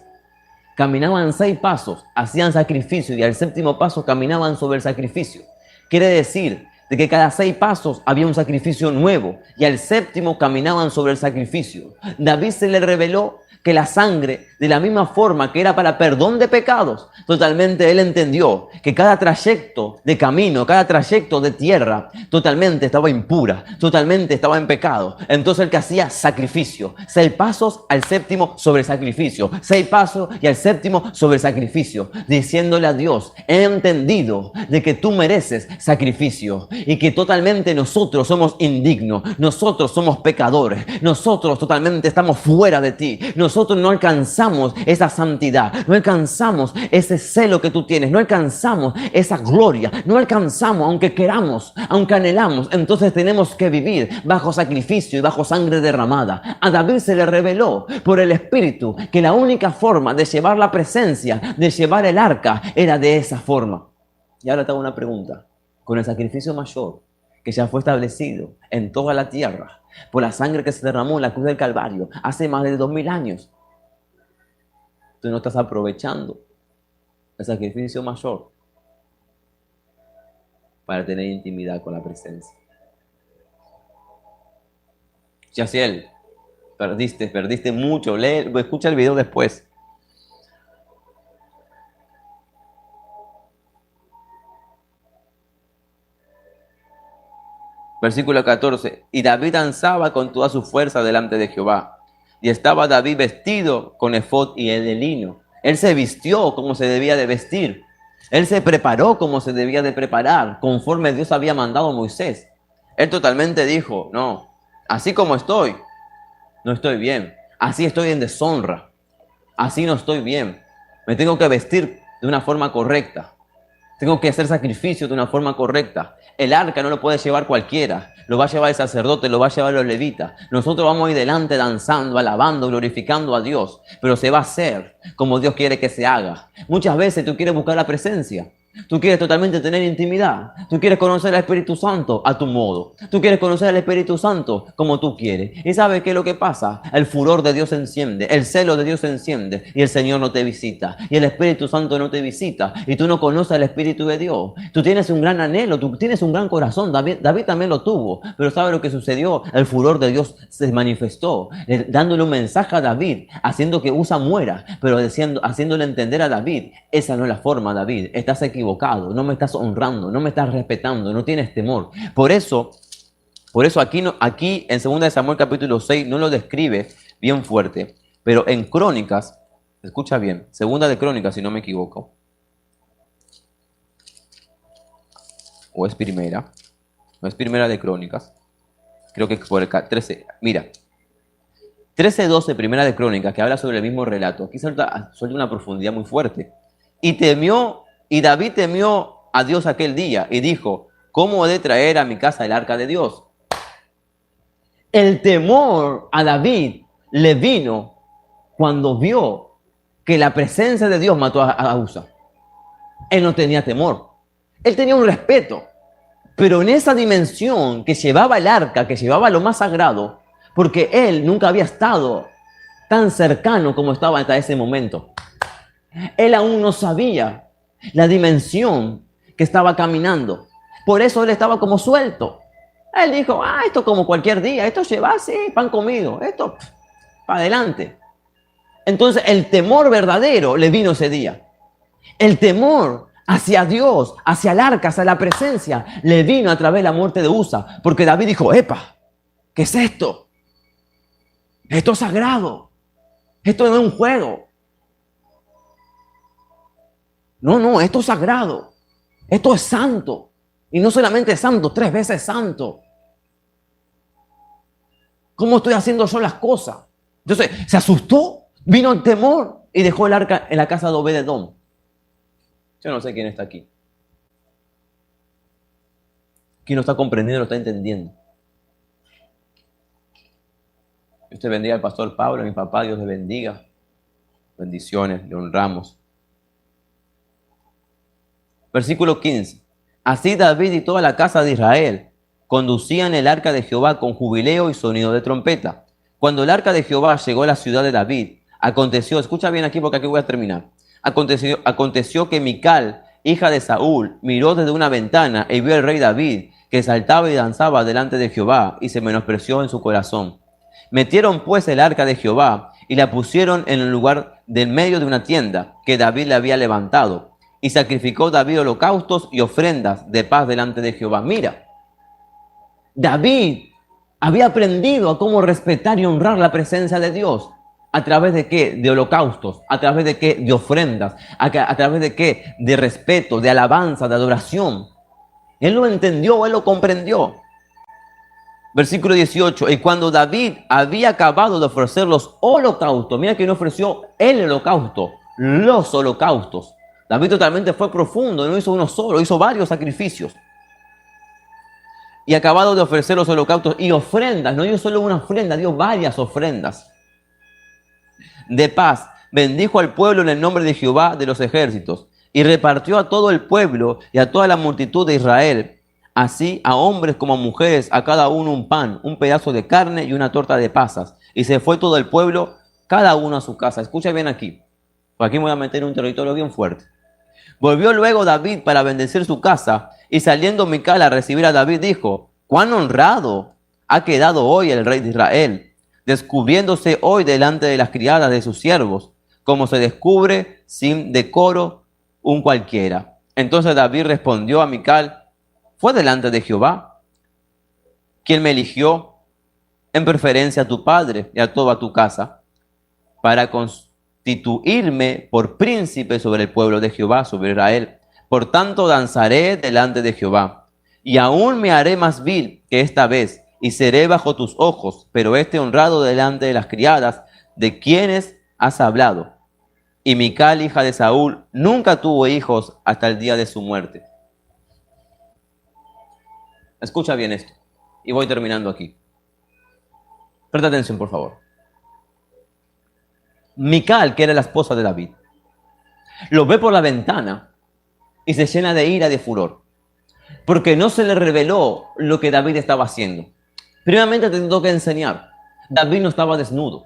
Caminaban 6 pasos, hacían sacrificio y al 7º paso caminaban sobre el sacrificio. Quiere decir de que cada 6 pasos había un sacrificio nuevo y al 7º caminaban sobre el sacrificio. David se le reveló que la sangre, de la misma forma que era para perdón de pecados, totalmente él entendió que cada trayecto de camino, cada trayecto de tierra, totalmente estaba impura, totalmente estaba en pecado. Entonces el que hacía sacrificio, 6 pasos al 7º sobre el sacrificio, 6 pasos y al 7º sobre el sacrificio, diciéndole a Dios, he entendido de que tú mereces sacrificio y que totalmente nosotros somos indignos, nosotros somos pecadores, nosotros totalmente estamos fuera de ti, nosotros no alcanzamos esa santidad, no alcanzamos ese celo que tú tienes, no alcanzamos esa gloria, no alcanzamos, aunque queramos, aunque anhelamos, entonces tenemos que vivir bajo sacrificio y bajo sangre derramada. A David se le reveló por el Espíritu que la única forma de llevar la presencia, de llevar el arca, era de esa forma. Y ahora te hago una pregunta. Con el sacrificio mayor que ya fue establecido en toda la tierra, por la sangre que se derramó en la cruz del Calvario hace más de 2000 años, tú no estás aprovechando el sacrificio mayor para tener intimidad con la presencia. Yaciel, perdiste mucho. Escucha el video después. Versículo 14. Y David danzaba con toda su fuerza delante de Jehová. Y estaba David vestido con efod y de lino. Él se vistió como se debía de vestir. Él se preparó como se debía de preparar, conforme Dios había mandado a Moisés. Él totalmente dijo, no, así como estoy, no estoy bien. Así estoy en deshonra. Así no estoy bien. Me tengo que vestir de una forma correcta. Tengo que hacer sacrificio de una forma correcta. El arca no lo puede llevar cualquiera. Lo va a llevar el sacerdote, lo va a llevar los levitas. Nosotros vamos a ir delante danzando, alabando, glorificando a Dios. Pero se va a hacer como Dios quiere que se haga. Muchas veces tú quieres buscar la presencia. Tú quieres totalmente tener intimidad. Tú quieres conocer al Espíritu Santo a tu modo. Tú quieres conocer al Espíritu Santo como tú quieres. ¿Y sabes qué es lo que pasa? El furor de Dios se enciende. El celo de Dios se enciende. Y el Señor no te visita. Y el Espíritu Santo no te visita. Y tú no conoces al Espíritu de Dios. Tú tienes un gran anhelo. Tú tienes un gran corazón. David también lo tuvo. Pero ¿sabes lo que sucedió? El furor de Dios se manifestó. Dándole un mensaje a David. Haciendo que Usa muera. Pero haciéndole entender a David. Esa no es la forma, David. Estás equivocado. No me estás honrando, no me estás respetando, no tienes temor. Por eso aquí en 2 de Samuel capítulo 6 no lo describe bien fuerte, pero en Crónicas, escucha bien, 2 de Crónicas si no me equivoco, o es primera, no es primera de Crónicas, creo que por el 13, mira, 13:12, primera de Crónicas, que habla sobre el mismo relato, aquí suelta una profundidad muy fuerte. Y David temió a Dios aquel día y dijo, ¿cómo he de traer a mi casa el arca de Dios? El temor a David le vino cuando vio que la presencia de Dios mató a Usa. Él no tenía temor. Él tenía un respeto. Pero en esa dimensión que llevaba el arca, que llevaba lo más sagrado, porque él nunca había estado tan cercano como estaba hasta ese momento. Él aún no sabía la dimensión que estaba caminando. Por eso él estaba como suelto. Él dijo, esto como cualquier día, esto lleva así, pan comido, esto para adelante. Entonces el temor verdadero le vino ese día. El temor hacia Dios, hacia el arca, hacia la presencia, le vino a través de la muerte de Usa. Porque David dijo, ¡epa! ¿Qué es esto? Esto es sagrado. Esto no es un juego. No, esto es sagrado. Esto es santo. Y no solamente santo, 3 veces santo. ¿Cómo estoy haciendo yo las cosas? Entonces se asustó, vino el temor y dejó el arca en la casa de Obed-Edom. Yo no sé quién está aquí. ¿Quién no está comprendiendo, lo está entendiendo? Dios te bendiga al pastor Pablo, a mi papá, Dios le bendiga. Bendiciones, le honramos. Versículo 15. Así David y toda la casa de Israel conducían el arca de Jehová con jubileo y sonido de trompeta. Cuando el arca de Jehová llegó a la ciudad de David, aconteció, escucha bien aquí porque aquí voy a terminar. Aconteció que Mical, hija de Saúl, miró desde una ventana y vio al rey David, que saltaba y danzaba delante de Jehová, y se menospreció en su corazón. Metieron pues el arca de Jehová y la pusieron en el lugar del medio de una tienda que David le había levantado. Y sacrificó David holocaustos y ofrendas de paz delante de Jehová. Mira, David había aprendido a cómo respetar y honrar la presencia de Dios. ¿A través de qué? De holocaustos. ¿A través de qué? De ofrendas. ¿A través de qué? De respeto, de alabanza, de adoración. Él lo entendió, él lo comprendió. Versículo 18. Y cuando David había acabado de ofrecer los holocaustos, mira que no ofreció el holocausto, los holocaustos. David totalmente fue profundo, no hizo uno solo, hizo varios sacrificios. Y acabado de ofrecer los holocaustos y ofrendas, no dio solo una ofrenda, dio varias ofrendas de paz, bendijo al pueblo en el nombre de Jehová de los ejércitos, y repartió a todo el pueblo y a toda la multitud de Israel, así a hombres como a mujeres, a cada uno un pan, un pedazo de carne y una torta de pasas. Y se fue todo el pueblo, cada uno a su casa. Escucha bien aquí, porque aquí me voy a meter en un territorio bien fuerte. Volvió luego David para bendecir su casa, y saliendo Mical a recibir a David, dijo, cuán honrado ha quedado hoy el rey de Israel, descubriéndose hoy delante de las criadas de sus siervos, como se descubre sin decoro un cualquiera. Entonces David respondió a Mical, fue delante de Jehová, quien me eligió en preferencia a tu padre y a toda tu casa, para constituirme por príncipe sobre el pueblo de Jehová, sobre Israel. Por tanto danzaré delante de Jehová, y aún me haré más vil que esta vez, y seré bajo tus ojos, pero honrado delante de las criadas de quienes has hablado. Y Mical, hija de Saúl, nunca tuvo hijos hasta el día de su muerte. Escucha bien esto, y voy terminando aquí. Presta atención, por favor. Mical, que era la esposa de David, lo ve por la ventana y se llena de ira y de furor, porque no se le reveló lo que David estaba haciendo. Primeramente te tengo que enseñar, David no estaba desnudo.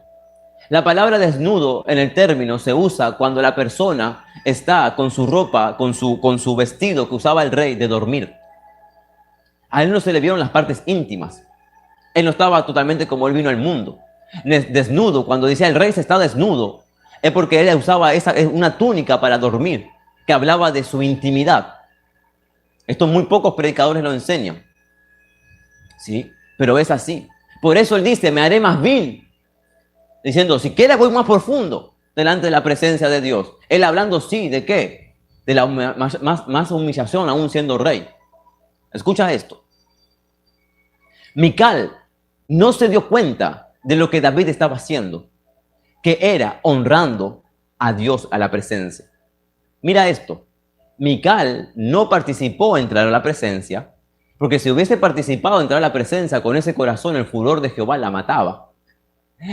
La palabra desnudo en el término se usa cuando la persona está con su ropa, con su vestido que usaba el rey de dormir. A él no se le vieron las partes íntimas. Él no estaba totalmente como él vino al mundo. Desnudo, cuando decía el rey se está desnudo, es porque él usaba una túnica para dormir, que hablaba de su intimidad. Esto muy pocos predicadores lo enseñan. Sí, pero es así. Por eso él dice, me haré más vil. Diciendo, si quieres voy más profundo delante de la presencia de Dios. Él hablando, sí, ¿de qué? De la más humillación aún siendo rey. Escucha esto. Mical no se dio cuenta de lo que David estaba haciendo, que era honrando a Dios, a la presencia. Mira esto. Mical no participó en entrar a la presencia, porque si hubiese participado en entrar a la presencia con ese corazón, el furor de Jehová la mataba,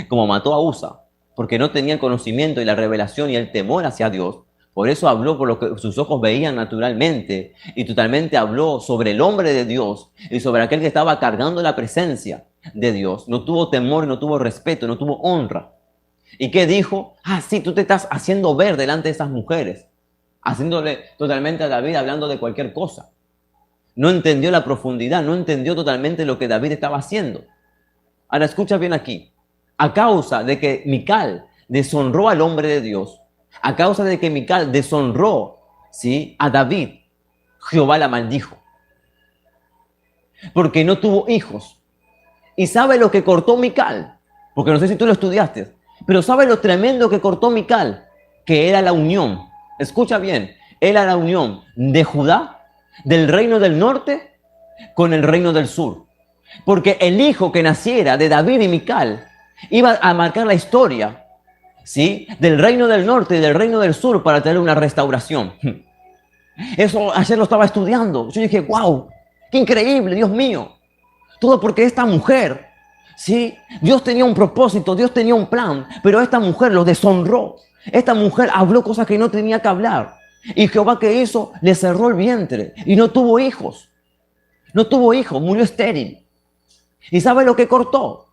como mató a Usa, porque no tenía el conocimiento y la revelación y el temor hacia Dios. Por eso habló por lo que sus ojos veían naturalmente y totalmente habló sobre el hombre de Dios y sobre aquel que estaba cargando la presencia de Dios. No tuvo temor, no tuvo respeto, no tuvo honra. ¿Y qué dijo? Ah, sí, tú te estás haciendo ver delante de esas mujeres, haciéndole totalmente a David, hablando de cualquier cosa. No entendió la profundidad, no entendió totalmente lo que David estaba haciendo. Ahora escucha bien aquí. A causa de que Mical deshonró al hombre de Dios, a causa de que Mical deshonró, ¿sí?, a David, Jehová la maldijo. Porque no tuvo hijos. ¿Y sabe lo que cortó Mical? Porque no sé si tú lo estudiaste, pero ¿sabe lo tremendo que cortó Mical? Que era la unión. Escucha bien, era la unión de Judá, del reino del norte, con el reino del sur. Porque el hijo que naciera de David y Mical iba a marcar la historia, ¿sí?, del reino del norte y del reino del sur para tener una restauración. Eso ayer lo estaba estudiando. Yo dije, wow, qué increíble, Dios mío. Todo porque esta mujer, ¿sí?, Dios tenía un propósito, Dios tenía un plan, pero esta mujer lo deshonró. Esta mujer habló cosas que no tenía que hablar. Y Jehová, ¿qué hizo? Le cerró el vientre y no tuvo hijos. No tuvo hijos, murió estéril. ¿Y sabe lo que cortó?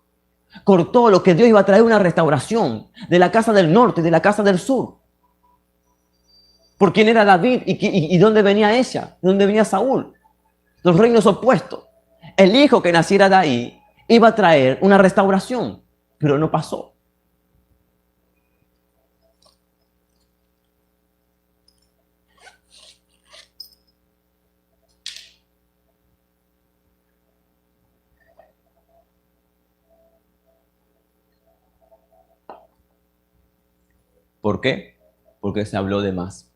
Cortó lo que Dios iba a traer, una restauración de la casa del norte y de la casa del sur. ¿Por quién era David y dónde venía ella? ¿De dónde venía Saúl? Los reinos opuestos. El hijo que naciera de ahí iba a traer una restauración, pero no pasó. ¿Por qué? Porque se habló de más.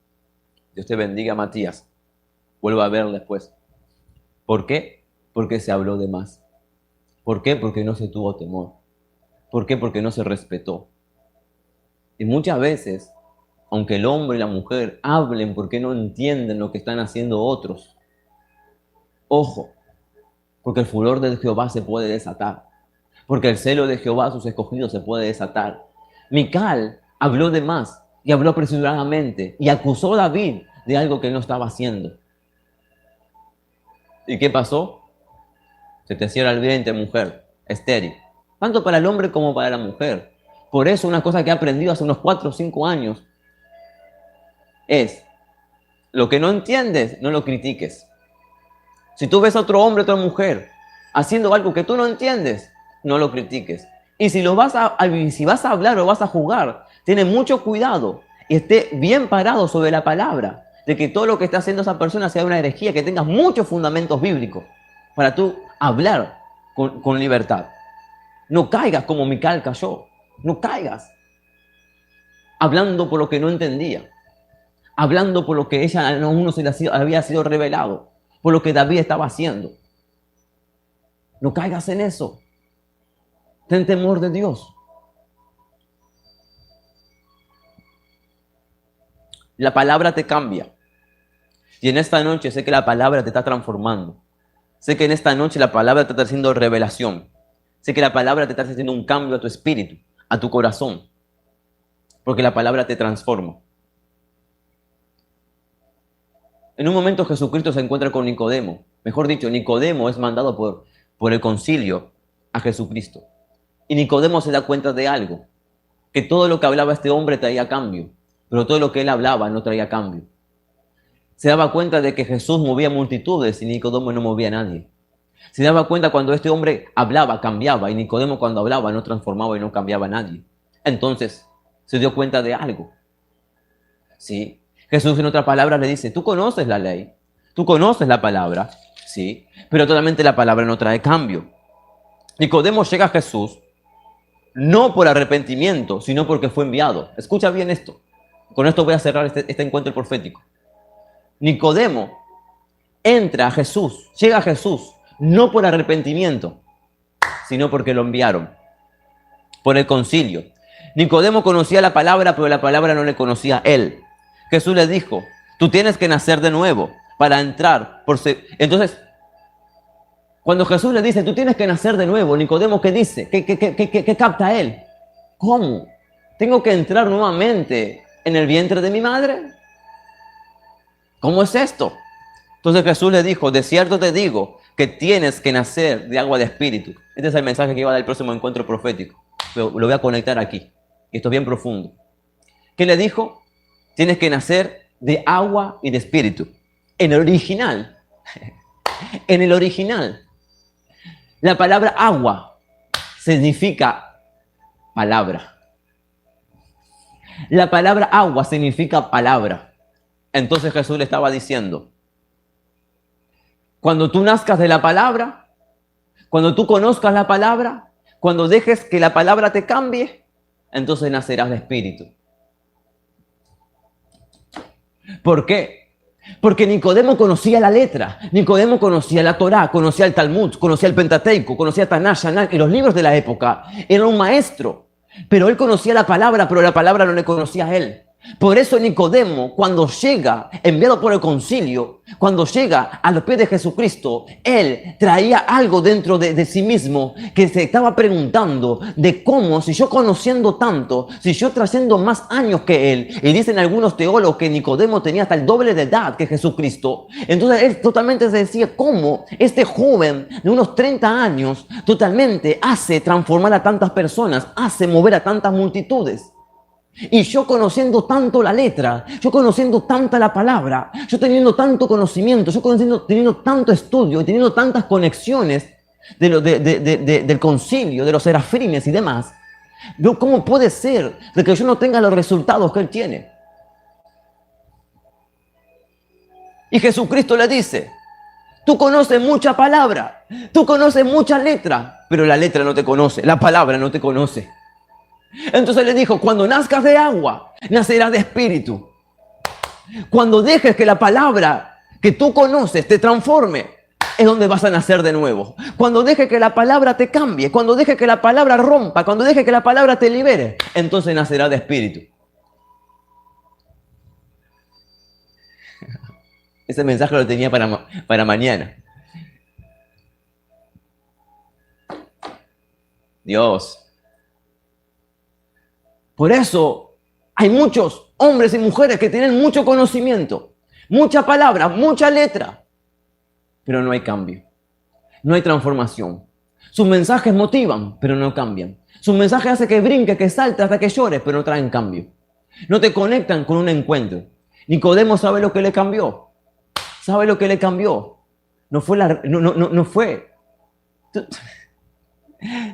Dios te bendiga, Matías. Vuelvo a ver después. ¿Por qué? Porque se habló de más. ¿Por qué? Porque no se tuvo temor. ¿Por qué? Porque no se respetó. Y muchas veces, aunque el hombre y la mujer hablen porque no entienden lo que están haciendo otros, ojo, porque el furor de Jehová se puede desatar. Porque el celo de Jehová a sus escogidos se puede desatar. Mical habló de más y habló apresuradamente y acusó a David de algo que no estaba haciendo. ¿Y qué pasó? Se te cierra el vientre, mujer, estéril. Tanto para el hombre como para la mujer. Por eso una cosa que he aprendido hace unos 4 o 5 años es, lo que no entiendes, no lo critiques. Si tú ves a otro hombre, a otra mujer, haciendo algo que tú no entiendes, no lo critiques. Y si vas a hablar o vas a jugar, tiene mucho cuidado y esté bien parado sobre la palabra, de que todo lo que está haciendo esa persona sea una herejía, que tengas muchos fundamentos bíblicos para tú hablar con libertad. No caigas como Mical cayó, no caigas hablando por lo que no entendía, hablando por lo que ella a uno se le había sido revelado, por lo que David estaba haciendo. No caigas en eso. Ten temor de Dios. La palabra te cambia. Y en esta noche sé que la palabra te está transformando. Sé que en esta noche la palabra te está haciendo revelación. Sé que la palabra te está haciendo un cambio a tu espíritu, a tu corazón. Porque la palabra te transforma. En un momento Jesucristo se encuentra con Nicodemo. Mejor dicho, Nicodemo es mandado por el concilio a Jesucristo. Y Nicodemo se da cuenta de algo. Que todo lo que hablaba este hombre traía cambio. Pero todo lo que él hablaba no traía cambio. Se daba cuenta de que Jesús movía multitudes y Nicodemo no movía a nadie. Se daba cuenta cuando este hombre hablaba, cambiaba, y Nicodemo cuando hablaba no transformaba y no cambiaba a nadie. Entonces se dio cuenta de algo. ¿Sí? Jesús en otras palabras le dice, tú conoces la ley, tú conoces la palabra, ¿sí? Pero totalmente la palabra no trae cambio. Nicodemo llega a Jesús no por arrepentimiento, sino porque fue enviado. Escucha bien esto. Con esto voy a cerrar este encuentro profético. Nicodemo entra a Jesús, llega a Jesús, no por arrepentimiento, sino porque lo enviaron, por el concilio. Nicodemo conocía la palabra, pero la palabra no le conocía a él. Jesús le dijo, Tú tienes que nacer de nuevo para entrar. Entonces, cuando Jesús le dice, tú tienes que nacer de nuevo, Nicodemo, ¿qué dice? ¿Qué capta él? ¿Cómo? ¿Tengo que entrar nuevamente en el vientre de mi madre? ¿Cómo es esto? Entonces Jesús le dijo, de cierto te digo que tienes que nacer de agua de espíritu. Este es el mensaje que iba a dar el próximo encuentro profético. Pero lo voy a conectar aquí. Esto es bien profundo. ¿Qué le dijo? Tienes que nacer de agua y de espíritu. En el original, la palabra agua significa palabra. La palabra agua significa palabra. Entonces Jesús le estaba diciendo, cuando tú nazcas de la palabra, cuando tú conozcas la palabra, cuando dejes que la palabra te cambie, entonces nacerás de espíritu. ¿Por qué? Porque Nicodemo conocía la letra, Nicodemo conocía la Torá, conocía el Talmud, conocía el Pentateuco, conocía Tanaj, Shanach y los libros de la época. Era un maestro, pero él conocía la palabra, pero la palabra no le conocía a él. Por eso Nicodemo, cuando llega, enviado por el concilio, cuando llega a los pies de Jesucristo, él traía algo dentro de sí mismo que se estaba preguntando de cómo, si yo conociendo tanto, si yo trayendo más años que él, y dicen algunos teólogos que Nicodemo tenía hasta el doble de edad que Jesucristo, entonces él totalmente se decía cómo este joven de unos 30 años totalmente hace transformar a tantas personas, hace mover a tantas multitudes. Y yo conociendo tanto la letra, yo conociendo tanta la palabra, yo teniendo tanto conocimiento, teniendo tanto estudio y teniendo tantas conexiones del concilio, de los serafines y demás, ¿cómo puede ser de que yo no tenga los resultados que él tiene? Y Jesucristo le dice, tú conoces mucha palabra, tú conoces mucha letra, pero la letra no te conoce, la palabra no te conoce. Entonces le dijo, cuando nazcas de agua, nacerás de espíritu. Cuando dejes que la palabra que tú conoces te transforme, es donde vas a nacer de nuevo. Cuando dejes que la palabra te cambie, cuando dejes que la palabra rompa, cuando dejes que la palabra te libere, entonces nacerás de espíritu. Ese mensaje lo tenía para mañana. Dios. Por eso hay muchos hombres y mujeres que tienen mucho conocimiento, mucha palabra, mucha letra, pero no hay cambio, no hay transformación. Sus mensajes motivan, pero no cambian. Sus mensajes hacen que brinques, que saltes, hasta que llores, pero no traen cambio. No te conectan con un encuentro. Nicodemo sabe lo que le cambió. ¿Sabe lo que le cambió? No fue.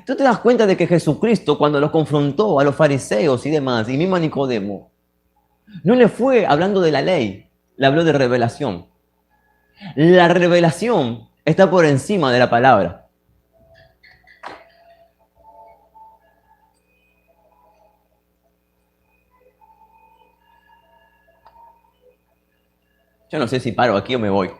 Tú te das cuenta de que Jesucristo, cuando los confrontó a los fariseos y demás, y mismo a Nicodemo, no le fue hablando de la ley, le habló de revelación. La revelación está por encima de la palabra. Yo no sé si paro aquí o me voy.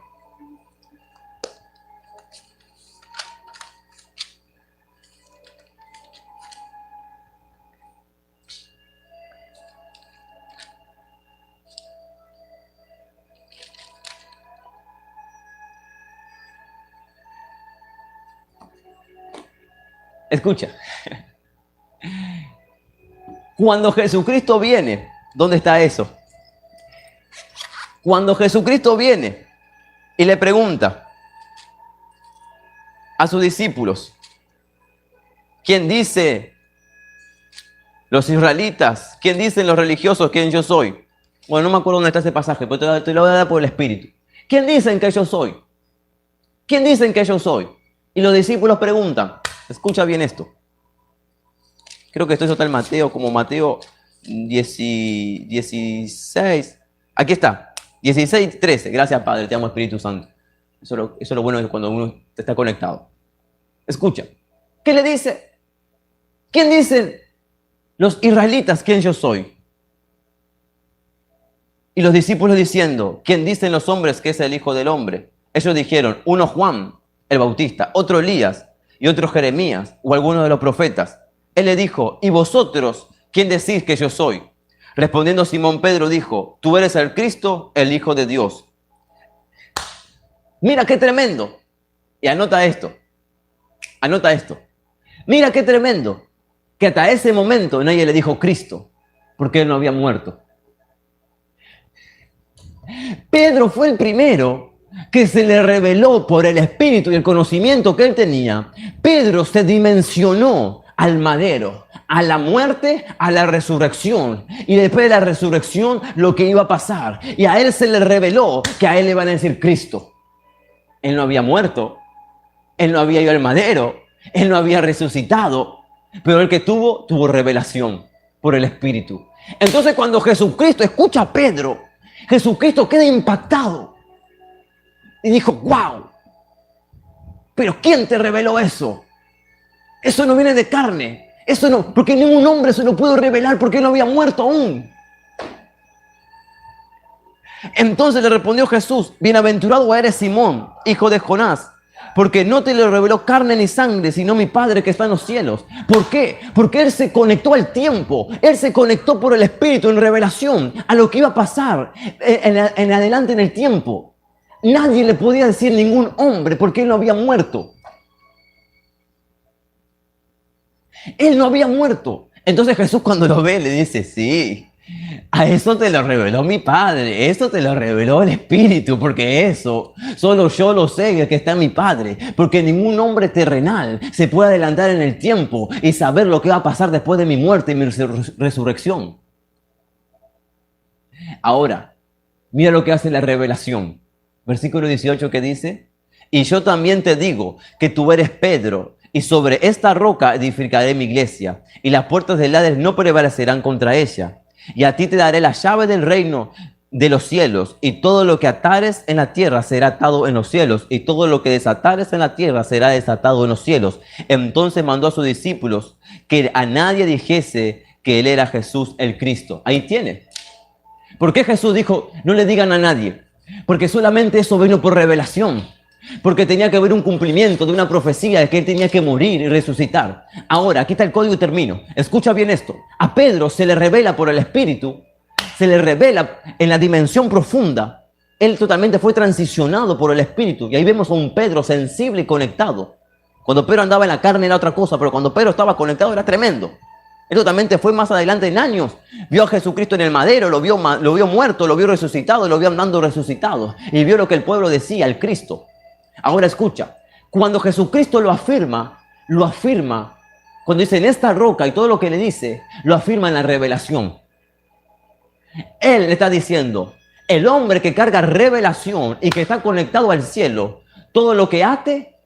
Escucha. Cuando Jesucristo viene, ¿dónde está eso? Cuando Jesucristo viene y le pregunta a sus discípulos, ¿quién dice los israelitas? ¿Quién dicen los religiosos quién yo soy? Bueno, no me acuerdo dónde está ese pasaje, pero te lo voy a dar por el Espíritu. ¿Quién dicen que yo soy? ¿Quién dicen que yo soy? Y los discípulos preguntan, escucha bien esto. Creo que esto es total Mateo, como Mateo 16. Aquí está. 16, 13. Gracias, Padre. Te amo, Espíritu Santo. Eso es lo bueno de cuando uno está conectado. Escucha. ¿Qué le dice? ¿Quién dicen los israelitas quién yo soy? Y los discípulos diciendo, ¿quién dicen los hombres que es el Hijo del Hombre? Ellos dijeron, uno Juan, el Bautista, otro Elías y otro Jeremías o alguno de los profetas. Él le dijo, ¿y vosotros quién decís que yo soy? Respondiendo Simón Pedro dijo, tú eres el Cristo, el Hijo de Dios. Mira qué tremendo. Y anota esto. Anota esto. Mira qué tremendo. Que hasta ese momento nadie le dijo Cristo, porque él no había muerto. Pedro fue el primero que se le reveló por el espíritu y el conocimiento que él tenía. Pedro se dimensionó al madero, a la muerte, a la resurrección. Y después de la resurrección, lo que iba a pasar. Y a él se le reveló que a él le iban a decir Cristo. Él no había muerto. Él no había ido al madero. Él no había resucitado. Pero el que tuvo revelación por el espíritu. Entonces cuando Jesucristo escucha a Pedro, Jesucristo queda impactado. Y dijo, wow. Pero ¿quién te reveló eso? Eso no viene de carne. Eso no, porque ningún hombre se lo pudo revelar porque él no había muerto aún. Entonces le respondió Jesús, bienaventurado eres Simón, hijo de Jonás, porque no te lo reveló carne ni sangre, sino mi Padre que está en los cielos. ¿Por qué? Porque él se conectó al tiempo. Él se conectó por el Espíritu en revelación a lo que iba a pasar en adelante en el tiempo. Nadie le podía decir ningún hombre porque él no había muerto. Él no había muerto. Entonces Jesús cuando lo ve le dice, sí, a eso te lo reveló mi Padre, eso te lo reveló el Espíritu, porque eso solo yo lo sé, el que está en mi Padre, porque ningún hombre terrenal se puede adelantar en el tiempo y saber lo que va a pasar después de mi muerte y mi resurrección. Ahora, mira lo que hace la revelación. Versículo 18 que dice, y yo también te digo que tú eres Pedro, y sobre esta roca edificaré mi iglesia, y las puertas del Hades no prevalecerán contra ella. Y a ti te daré la llave del reino de los cielos, y todo lo que atares en la tierra será atado en los cielos, y todo lo que desatares en la tierra será desatado en los cielos. Entonces mandó a sus discípulos que a nadie dijese que él era Jesús el Cristo. Ahí tiene. ¿Por qué Jesús dijo, no le digan a nadie? Porque solamente eso vino por revelación. Porque tenía que haber un cumplimiento de una profecía de que él tenía que morir y resucitar. Ahora, aquí está el código y termino. Escucha bien esto. A Pedro se le revela por el Espíritu, se le revela en la dimensión profunda. Él totalmente fue transicionado por el Espíritu. Y ahí vemos a un Pedro sensible y conectado. Cuando Pedro andaba en la carne era otra cosa, pero cuando Pedro estaba conectado era tremendo. Él totalmente fue más adelante en años. Vio a Jesucristo en el madero, lo vio muerto, lo vio resucitado, lo vio andando resucitado. Y vio lo que el pueblo decía, el Cristo. Ahora escucha, cuando Jesucristo lo afirma, cuando dice en esta roca y todo lo que le dice, lo afirma en la revelación. Él le está diciendo, el hombre que carga revelación y que está conectado al cielo, todo lo que ate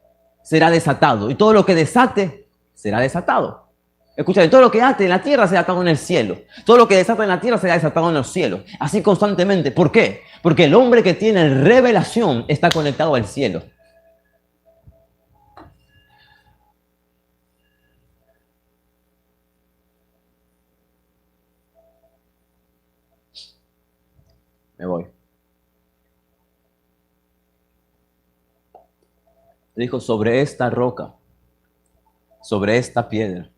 será desatado y todo lo que desate será desatado. Escucha, todo lo que ate en la tierra será atado en el cielo. Todo lo que desata en la tierra será desatado en los cielos. Así constantemente. ¿Por qué? Porque el hombre que tiene revelación está conectado al cielo. Me voy. Dijo, sobre esta roca, sobre esta piedra,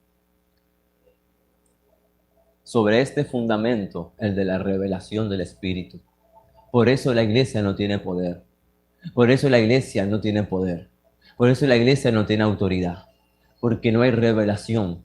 sobre este fundamento, el de la revelación del Espíritu. Por eso la iglesia no tiene poder. Por eso la iglesia no tiene poder. Por eso la iglesia no tiene autoridad. Porque no hay revelación.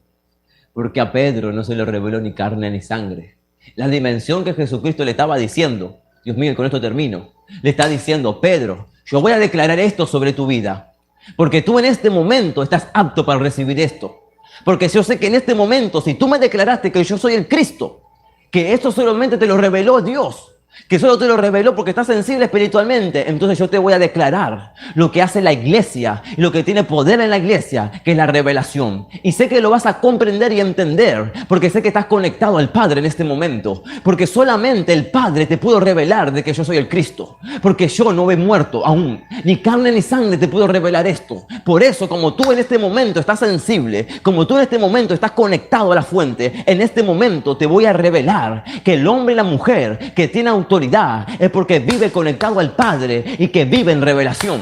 Porque a Pedro no se le reveló ni carne ni sangre. La dimensión que Jesucristo le estaba diciendo, Dios mío, con esto termino, le está diciendo, Pedro, yo voy a declarar esto sobre tu vida, porque tú en este momento estás apto para recibir esto. Porque yo sé que en este momento, si tú me declaraste que yo soy el Cristo, que esto solamente te lo reveló Dios, que solo te lo reveló porque estás sensible espiritualmente, entonces yo te voy a declarar lo que hace la iglesia, lo que tiene poder en la iglesia, que es la revelación. Y sé que lo vas a comprender y entender, porque sé que estás conectado al Padre en este momento, porque solamente el Padre te pudo revelar de que yo soy el Cristo, porque yo no he muerto aún, ni carne ni sangre te pudo revelar esto. Por eso, como tú en este momento estás sensible, como tú en este momento estás conectado a la fuente, en este momento te voy a revelar que el hombre y la mujer que tiene autoridad es porque vive conectado al Padre y que vive en revelación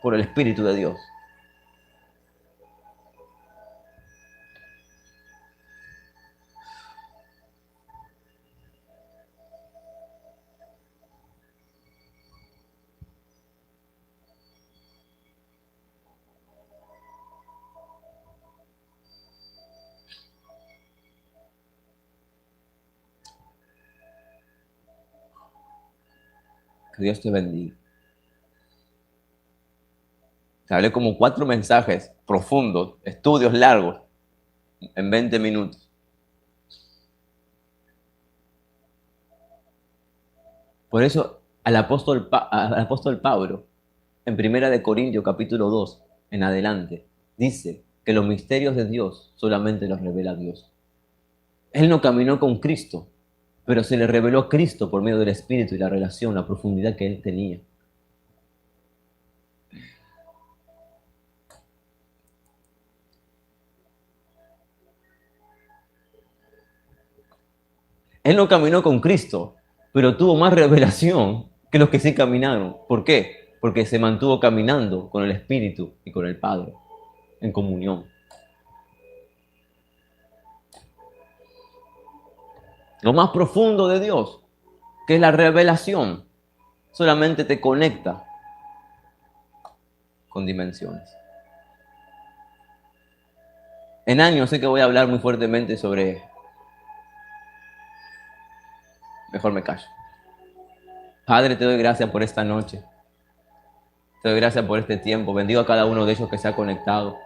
por el Espíritu de Dios. Que Dios te bendiga. Te hablé como 4 mensajes profundos, estudios largos, en 20 minutos. Por eso al apóstol Pablo, en 1 Corintios capítulo 2, en adelante, dice que los misterios de Dios solamente los revela Dios. Él no caminó con Cristo, pero se le reveló Cristo por medio del Espíritu y la relación, la profundidad que él tenía. Él no caminó con Cristo, pero tuvo más revelación que los que sí caminaron. ¿Por qué? Porque se mantuvo caminando con el Espíritu y con el Padre, en comunión. Lo más profundo de Dios, que es la revelación, solamente te conecta con dimensiones. En años sé que voy a hablar muy fuertemente sobre... Mejor me callo. Padre, te doy gracias por esta noche. Te doy gracias por este tiempo. Bendigo a cada uno de ellos que se ha conectado.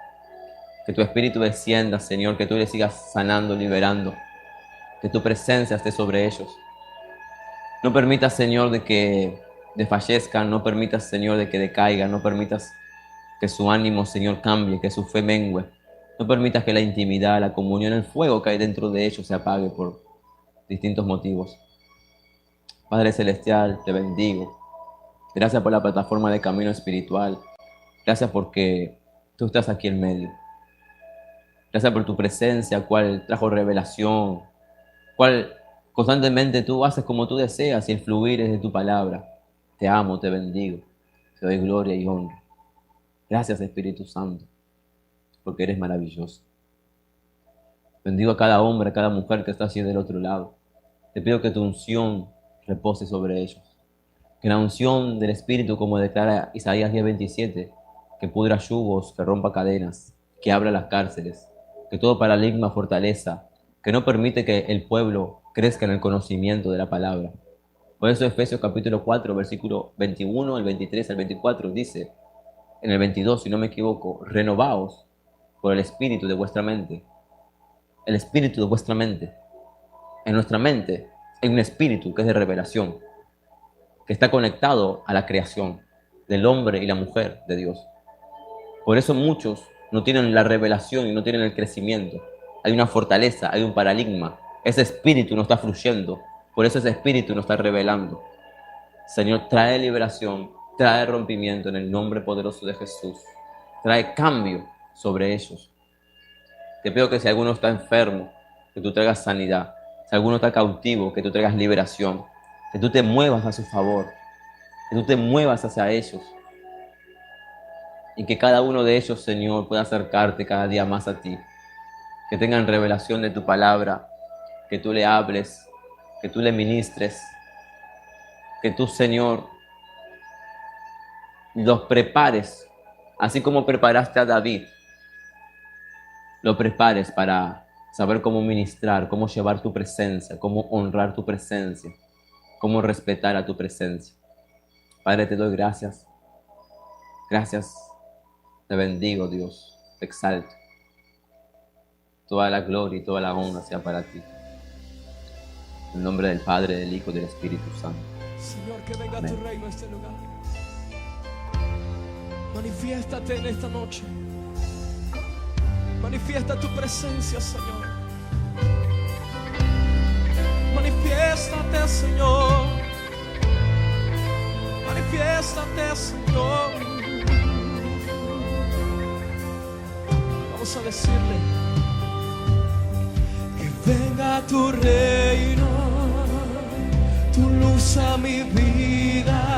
Que tu Espíritu descienda, Señor, que tú les sigas sanando, liberando. Que tu presencia esté sobre ellos. No permitas, Señor, de que desfallezcan. No permitas, Señor, de que decaigan. No permitas que su ánimo, Señor, cambie, que su fe mengue. No permitas que la intimidad, la comunión, el fuego que hay dentro de ellos se apague por distintos motivos. Padre Celestial, te bendigo. Gracias por la plataforma de Camino Espiritual. Gracias porque tú estás aquí en medio. Gracias por tu presencia, cual trajo revelación, cual constantemente tú haces como tú deseas y el fluir es de tu palabra. Te amo, te bendigo. Te doy gloria y honra. Gracias, Espíritu Santo, porque eres maravilloso. Bendigo a cada hombre, a cada mujer que está así del otro lado. Te pido que tu unción repose sobre ellos. Que la unción del Espíritu, como declara Isaías 10:27, que pudra yugos, que rompa cadenas, que abra las cárceles, que todo paradigma fortaleza, que no permite que el pueblo crezca en el conocimiento de la palabra. Por eso Efesios capítulo 4, versículo 21, el 23 al 24, dice, en el 22, si no me equivoco, renovaos por el Espíritu de vuestra mente. El Espíritu de vuestra mente. En nuestra mente hay un espíritu que es de revelación, que está conectado a la creación del hombre y la mujer de Dios. Por eso muchos no tienen la revelación y no tienen el crecimiento. Hay una fortaleza, hay un paradigma. Ese espíritu no está fluyendo. Por eso ese espíritu no está revelando. Señor, trae liberación, trae rompimiento en el nombre poderoso de Jesús. Trae cambio sobre ellos. Te pido que si alguno está enfermo, que tú traigas sanidad. Si alguno está cautivo, que tú traigas liberación, que tú te muevas a su favor, que tú te muevas hacia ellos y que cada uno de ellos, Señor, pueda acercarte cada día más a ti, que tengan revelación de tu palabra, que tú le hables, que tú le ministres, que tú, Señor, los prepares, así como preparaste a David, lo prepares para saber cómo ministrar, cómo llevar tu presencia, cómo honrar tu presencia, cómo respetar a tu presencia. Padre, te doy gracias. Gracias. Te bendigo, Dios. Te exalto. Toda la gloria y toda la honra sea para ti. En el nombre del Padre, del Hijo y del Espíritu Santo. Señor, que venga Amén. tu reino a este lugar. Manifiéstate en esta noche. Manifiesta tu presencia, Señor. Manifiéstate, Señor. Manifiéstate, Señor. Vamos a decirle que venga tu reino, tu luz a mi vida.